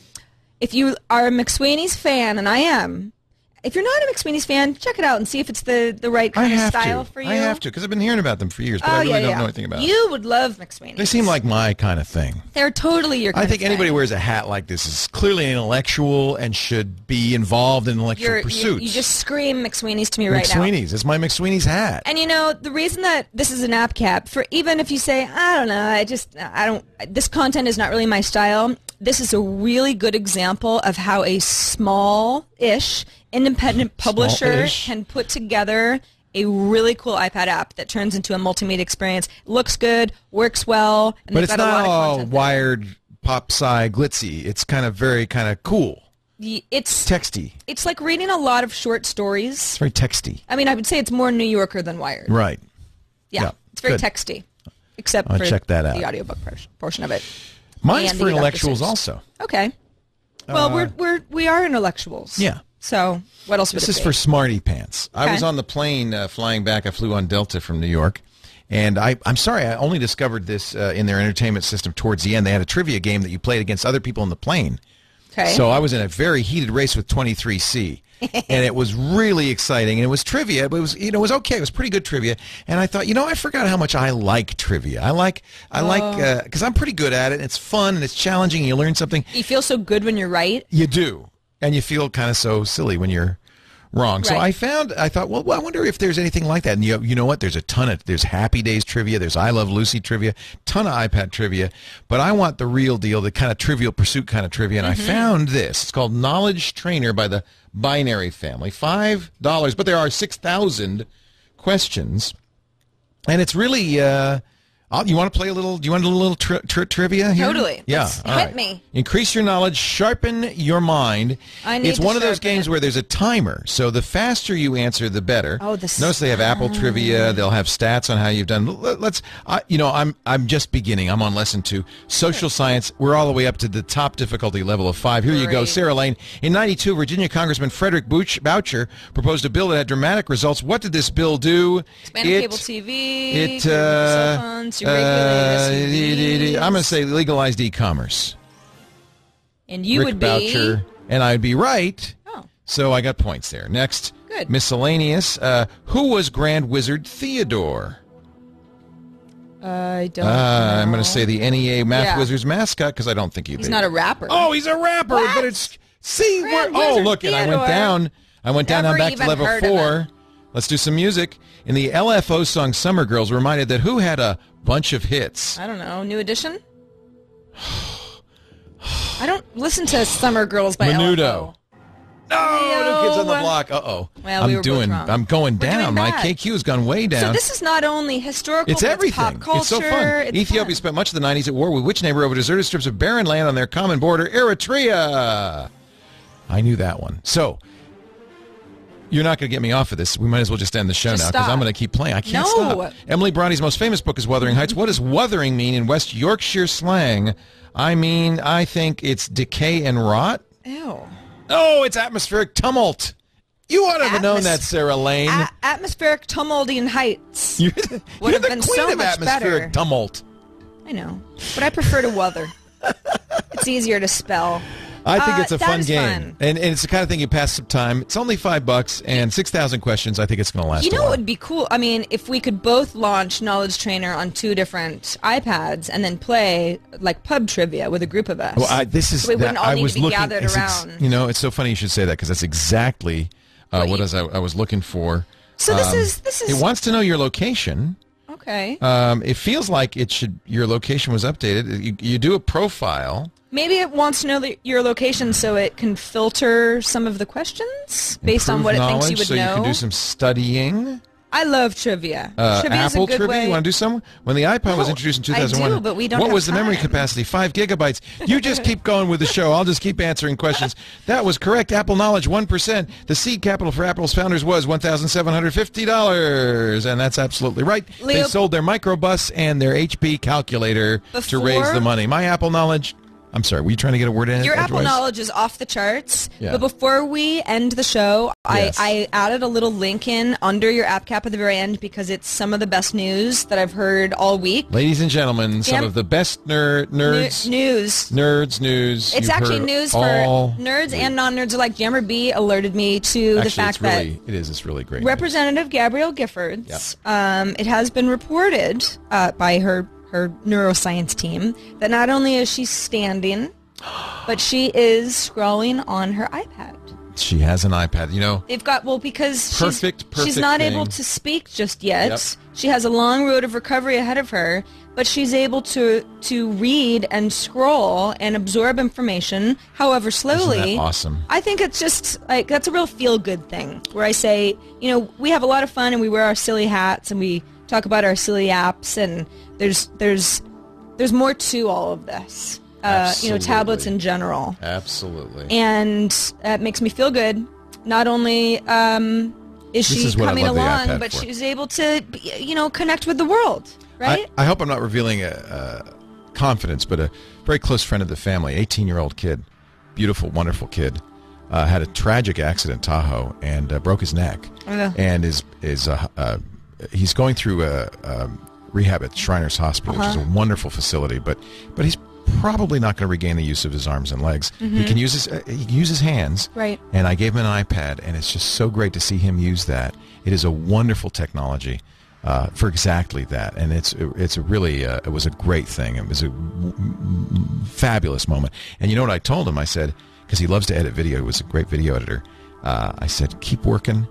Speaker 4: if you are a McSweeney's fan, and I am, if you're not a McSweeney's fan, check it out and see if it's the right kind of style for you.
Speaker 3: I have to, because I've been hearing about them for years, but I really don't know anything about it.
Speaker 4: You would love McSweeney's.
Speaker 3: They seem like my kind of thing.
Speaker 4: They're totally your kind of thing.
Speaker 3: I think anybody who wears a hat like this is clearly an intellectual and should be involved in intellectual pursuits.
Speaker 4: You just scream McSweeney's to me right now.
Speaker 3: McSweeney's. It's my McSweeney's hat.
Speaker 4: And the reason that this is an app cap, for even if you say, I don't know, this content is not really my style, this is a really good example of how a small-ish independent publisher can put together a really cool iPad app that turns into a multimedia experience. Looks good, works well, and
Speaker 3: but it's not all wired, pop-sci, glitzy. It's kind of very kind of cool.
Speaker 4: It's
Speaker 3: texty.
Speaker 4: It's like reading a lot of short stories.
Speaker 3: It's very texty.
Speaker 4: I mean, I would say it's more New Yorker than Wired.
Speaker 3: Right.
Speaker 4: Yeah, it's very texty, except for
Speaker 3: check that out.
Speaker 4: The audiobook portion of it.
Speaker 3: Mine's for intellectuals also.
Speaker 4: Okay. Well, we are intellectuals.
Speaker 3: Yeah.
Speaker 4: So what else would it be?
Speaker 3: This is for smarty pants. Okay. I was on the plane flying back. I flew on Delta from New York. And I'm sorry, I only discovered this in their entertainment system towards the end. They had a trivia game that you played against other people in the plane.
Speaker 4: Okay.
Speaker 3: So I was in a very heated race with 23C. And it was really exciting. And it was trivia, but it was, it was okay. It was pretty good trivia. And I thought, I forgot how much I like trivia. I like, because I'm pretty good at it. And it's fun and it's challenging and you learn something.
Speaker 4: You feel so good when you're right.
Speaker 3: You do. And you feel kind of so silly when you're wrong. So
Speaker 4: Right.
Speaker 3: I thought, well, I wonder if there's anything like that. And you know what? There's Happy Days trivia. There's I Love Lucy trivia, ton of iPad trivia. But I want the real deal, the kind of Trivial Pursuit kind of trivia. And I found this. It's called Knowledge Trainer by the Binary Family. $5, but there are 6,000 questions. And it's really... you want to play a little? Do you want a little trivia here?
Speaker 4: Totally.
Speaker 3: Yeah.
Speaker 4: Let's
Speaker 3: all
Speaker 4: hit
Speaker 3: right.
Speaker 4: me.
Speaker 3: Increase your knowledge, sharpen your mind. It's one of those games where there's a timer, so the faster you answer, the better.
Speaker 4: Oh,
Speaker 3: Notice they have Apple trivia. They'll have stats on how you've done. I'm just beginning. I'm on lesson 2. Social science. We're all the way up to the top difficulty level of 5. Here you go,
Speaker 4: Great.
Speaker 3: Sarah Lane. In '92, Virginia Congressman Frederick Boucher proposed a bill that had dramatic results. What did this bill do?
Speaker 4: Expanded cable TV.
Speaker 3: It.
Speaker 4: Cell phones.
Speaker 3: I'm going to say legalized e-commerce.
Speaker 4: And you
Speaker 3: Rick
Speaker 4: would be...
Speaker 3: Boucher, and I'd be right.
Speaker 4: Oh.
Speaker 3: So I got points there. Next,
Speaker 4: Good.
Speaker 3: miscellaneous. Who was Grand Wizard Theodore?
Speaker 4: I don't know.
Speaker 3: I'm going to say the NEA Math
Speaker 4: Yeah.
Speaker 3: Wizards mascot because I don't think
Speaker 4: He's not a rapper.
Speaker 3: Oh, he's a rapper,
Speaker 4: What?
Speaker 3: but it's see where.
Speaker 4: Grand
Speaker 3: Oh,
Speaker 4: Wizard
Speaker 3: look, and I went
Speaker 4: Theodore.
Speaker 3: down. I'm
Speaker 4: Never
Speaker 3: back to
Speaker 4: even
Speaker 3: level
Speaker 4: heard of
Speaker 3: 4.
Speaker 4: him.
Speaker 3: Let's do some music. In the LFO song "Summer Girls," we're reminded that who had a bunch of hits.
Speaker 4: I don't know. New Edition? I don't listen to Summer Girls by
Speaker 3: Menudo.
Speaker 4: LFO.
Speaker 3: No, New Kids on the
Speaker 4: Ew.
Speaker 3: Block. Uh-oh.
Speaker 4: Well, we were both wrong.
Speaker 3: I'm going
Speaker 4: We're doing
Speaker 3: down. My
Speaker 4: bad.
Speaker 3: KQ has gone way down.
Speaker 4: So this is not only historical,
Speaker 3: It's
Speaker 4: but
Speaker 3: everything.
Speaker 4: It's pop culture.
Speaker 3: It's so fun.
Speaker 4: It's
Speaker 3: Ethiopia
Speaker 4: fun.
Speaker 3: spent much of the 90s at war with which neighbor over deserted strips of barren land on their common border, Eritrea? I knew that one. So, you're not going to get me off of this. We might as well just end the show
Speaker 4: Just
Speaker 3: now because
Speaker 4: stop.
Speaker 3: I'm going to keep playing. I can't
Speaker 4: No.
Speaker 3: stop. Emily Bronte's most famous book is Wuthering Heights. What does wuthering mean in West Yorkshire slang? I think it's decay and rot.
Speaker 4: Ew.
Speaker 3: Oh, it's atmospheric tumult. You ought to have known that, Sarah Lane.
Speaker 4: Atmospheric tumulting heights.
Speaker 3: You're
Speaker 4: would
Speaker 3: you're
Speaker 4: have
Speaker 3: the
Speaker 4: been
Speaker 3: queen
Speaker 4: so
Speaker 3: of
Speaker 4: much
Speaker 3: atmospheric
Speaker 4: better.
Speaker 3: tumult.
Speaker 4: I know, but I prefer to weather. It's easier to spell.
Speaker 3: I think it's a
Speaker 4: that
Speaker 3: fun
Speaker 4: is
Speaker 3: game,
Speaker 4: fun.
Speaker 3: and it's the kind of thing you pass some time. It's only $5 and 6,000 questions. I think it's going to last.
Speaker 4: You
Speaker 3: a
Speaker 4: know
Speaker 3: while.
Speaker 4: what would be cool? I mean, if we could both launch Knowledge Trainer on 2 different iPads and then play like pub trivia with a group of us.
Speaker 3: Well, this is
Speaker 4: So we wouldn't all
Speaker 3: I
Speaker 4: need
Speaker 3: was
Speaker 4: to be
Speaker 3: looking.
Speaker 4: gathered around.
Speaker 3: It's so funny you should say that because that's exactly I was looking for.
Speaker 4: So this is.
Speaker 3: It wants to know your location.
Speaker 4: Okay.
Speaker 3: It feels like your location was updated. You do a profile.
Speaker 4: Maybe it wants to know your location so it can filter some of the questions based on
Speaker 3: improve
Speaker 4: what it thinks
Speaker 3: knowledge,
Speaker 4: you would
Speaker 3: so
Speaker 4: know.
Speaker 3: you can do some studying.
Speaker 4: I love trivia. Trivia is a
Speaker 3: Apple
Speaker 4: good
Speaker 3: trivia.
Speaker 4: way.
Speaker 3: You want to do some? When the iPod was
Speaker 4: Oh,
Speaker 3: introduced in
Speaker 4: I
Speaker 3: 2001,
Speaker 4: do, but we don't
Speaker 3: what
Speaker 4: have
Speaker 3: was the memory
Speaker 4: time.
Speaker 3: capacity? 5 gigabytes. You just keep going with the show. I'll just keep answering questions. That was correct. Apple knowledge 1%. The seed capital for Apple's founders was $1,750, and that's absolutely right. They
Speaker 4: Leo-
Speaker 3: sold their microbus and their HP calculator to raise
Speaker 4: Before-
Speaker 3: the money. My Apple knowledge. I'm sorry. Were you trying to get a word in?
Speaker 4: Your Apple
Speaker 3: edgewise?
Speaker 4: knowledge is off the charts.
Speaker 3: Yeah.
Speaker 4: But before we end the show,
Speaker 3: Yes.
Speaker 4: I added a little link in under your app cap at the very end because it's some of the best news that I've heard all week.
Speaker 3: Ladies and gentlemen, some
Speaker 4: Yep.
Speaker 3: of the best nerds.
Speaker 4: News.
Speaker 3: Nerds news.
Speaker 4: It's
Speaker 3: You've
Speaker 4: actually
Speaker 3: heard
Speaker 4: news for
Speaker 3: all
Speaker 4: nerds
Speaker 3: week.
Speaker 4: and non-nerds alike. Jammer B alerted me to the
Speaker 3: Actually,
Speaker 4: fact that
Speaker 3: it's really great.
Speaker 4: Representative Gabrielle Giffords, it has been reported by her neuroscience team that not only is she standing, but she is scrolling on her iPad.
Speaker 3: She has an iPad. You know,
Speaker 4: They've got, because
Speaker 3: Perfect
Speaker 4: she's not
Speaker 3: thing.
Speaker 4: able to speak just yet.
Speaker 3: Yep.
Speaker 4: She has a long road of recovery ahead of her, but she's able to read and scroll and absorb information, however slowly.
Speaker 3: Isn't that awesome?
Speaker 4: I think it's just like that's a real feel-good thing where I say, we have a lot of fun and we wear our silly hats and we talk about our silly apps and there's more to all of this. Tablets in general.
Speaker 3: Absolutely.
Speaker 4: And that makes me feel good. Not only is she
Speaker 3: is what I
Speaker 4: coming
Speaker 3: love the
Speaker 4: along,
Speaker 3: iPad
Speaker 4: but
Speaker 3: for.
Speaker 4: she's able to, connect with the world, right?
Speaker 3: I hope I'm not revealing a confidence, but a very close friend of the family, 18-year-old kid, beautiful, wonderful kid, had a tragic accident in Tahoe and broke his neck, and he's going through rehab at Shriners Hospital, which is a wonderful facility, but he's probably not going to regain the use of his arms and legs. He can use his hands.
Speaker 4: Right.
Speaker 3: And I gave him an iPad, and it's just so great to see him use that. It is a wonderful technology for exactly that, and it's a really it was a great thing. It was a fabulous moment. And you know what I told him? I said, because he loves to edit video, he was a great video editor. I said, keep working.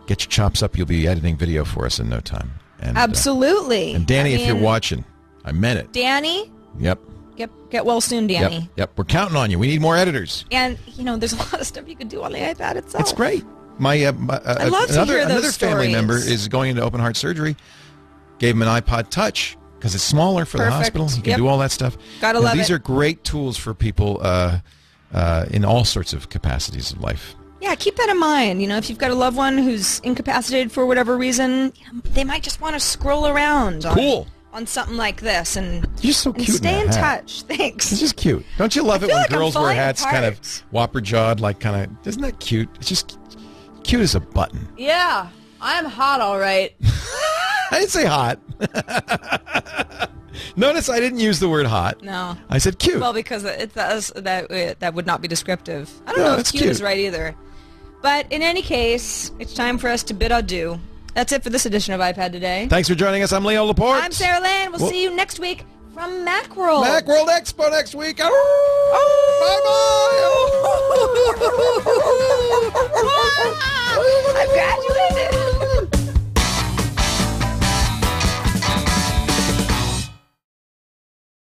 Speaker 3: Get your chops up. You'll be editing video for us in no time. And,
Speaker 4: Absolutely.
Speaker 3: And Danny, if you're watching, I meant it.
Speaker 4: Danny?
Speaker 3: Yep.
Speaker 4: Get well soon, Danny.
Speaker 3: Yep. We're counting on you. We need more editors.
Speaker 4: And, there's a lot of stuff you could do on the iPad itself.
Speaker 3: It's great. I
Speaker 4: love to hear those
Speaker 3: another family
Speaker 4: stories.
Speaker 3: member is going into open heart surgery. Gave him an iPod Touch because it's smaller for the hospital. He can do all that stuff.
Speaker 4: Gotta love
Speaker 3: these
Speaker 4: it.
Speaker 3: are great tools for people in all sorts of capacities of life.
Speaker 4: Yeah, keep that in mind. If you've got a loved one who's incapacitated for whatever reason, they might just want to scroll around on something like this and,
Speaker 3: You're so cute
Speaker 4: stay in
Speaker 3: that hat.
Speaker 4: touch. Thanks.
Speaker 3: It's just cute. Don't you love it
Speaker 4: feel
Speaker 3: when
Speaker 4: like I'm
Speaker 3: girls wear
Speaker 4: falling
Speaker 3: hats kind of
Speaker 4: apart.
Speaker 3: whopper-jawed, isn't that cute? It's just cute as a button.
Speaker 4: Yeah, I'm hot, all right.
Speaker 3: I didn't say hot. Notice I didn't use the word hot.
Speaker 4: No.
Speaker 3: I said cute.
Speaker 4: Well, because that would not be descriptive. I don't
Speaker 3: No,
Speaker 4: know if
Speaker 3: it's
Speaker 4: cute is
Speaker 3: cute.
Speaker 4: right either. But in any case, it's time for us to bid adieu. That's it for this edition of iPad Today.
Speaker 3: Thanks for joining us. I'm Leo Laporte.
Speaker 4: I'm Sarah Lynn. We'll see you next week from Macworld.
Speaker 3: Macworld Expo next week. Oh, bye-bye.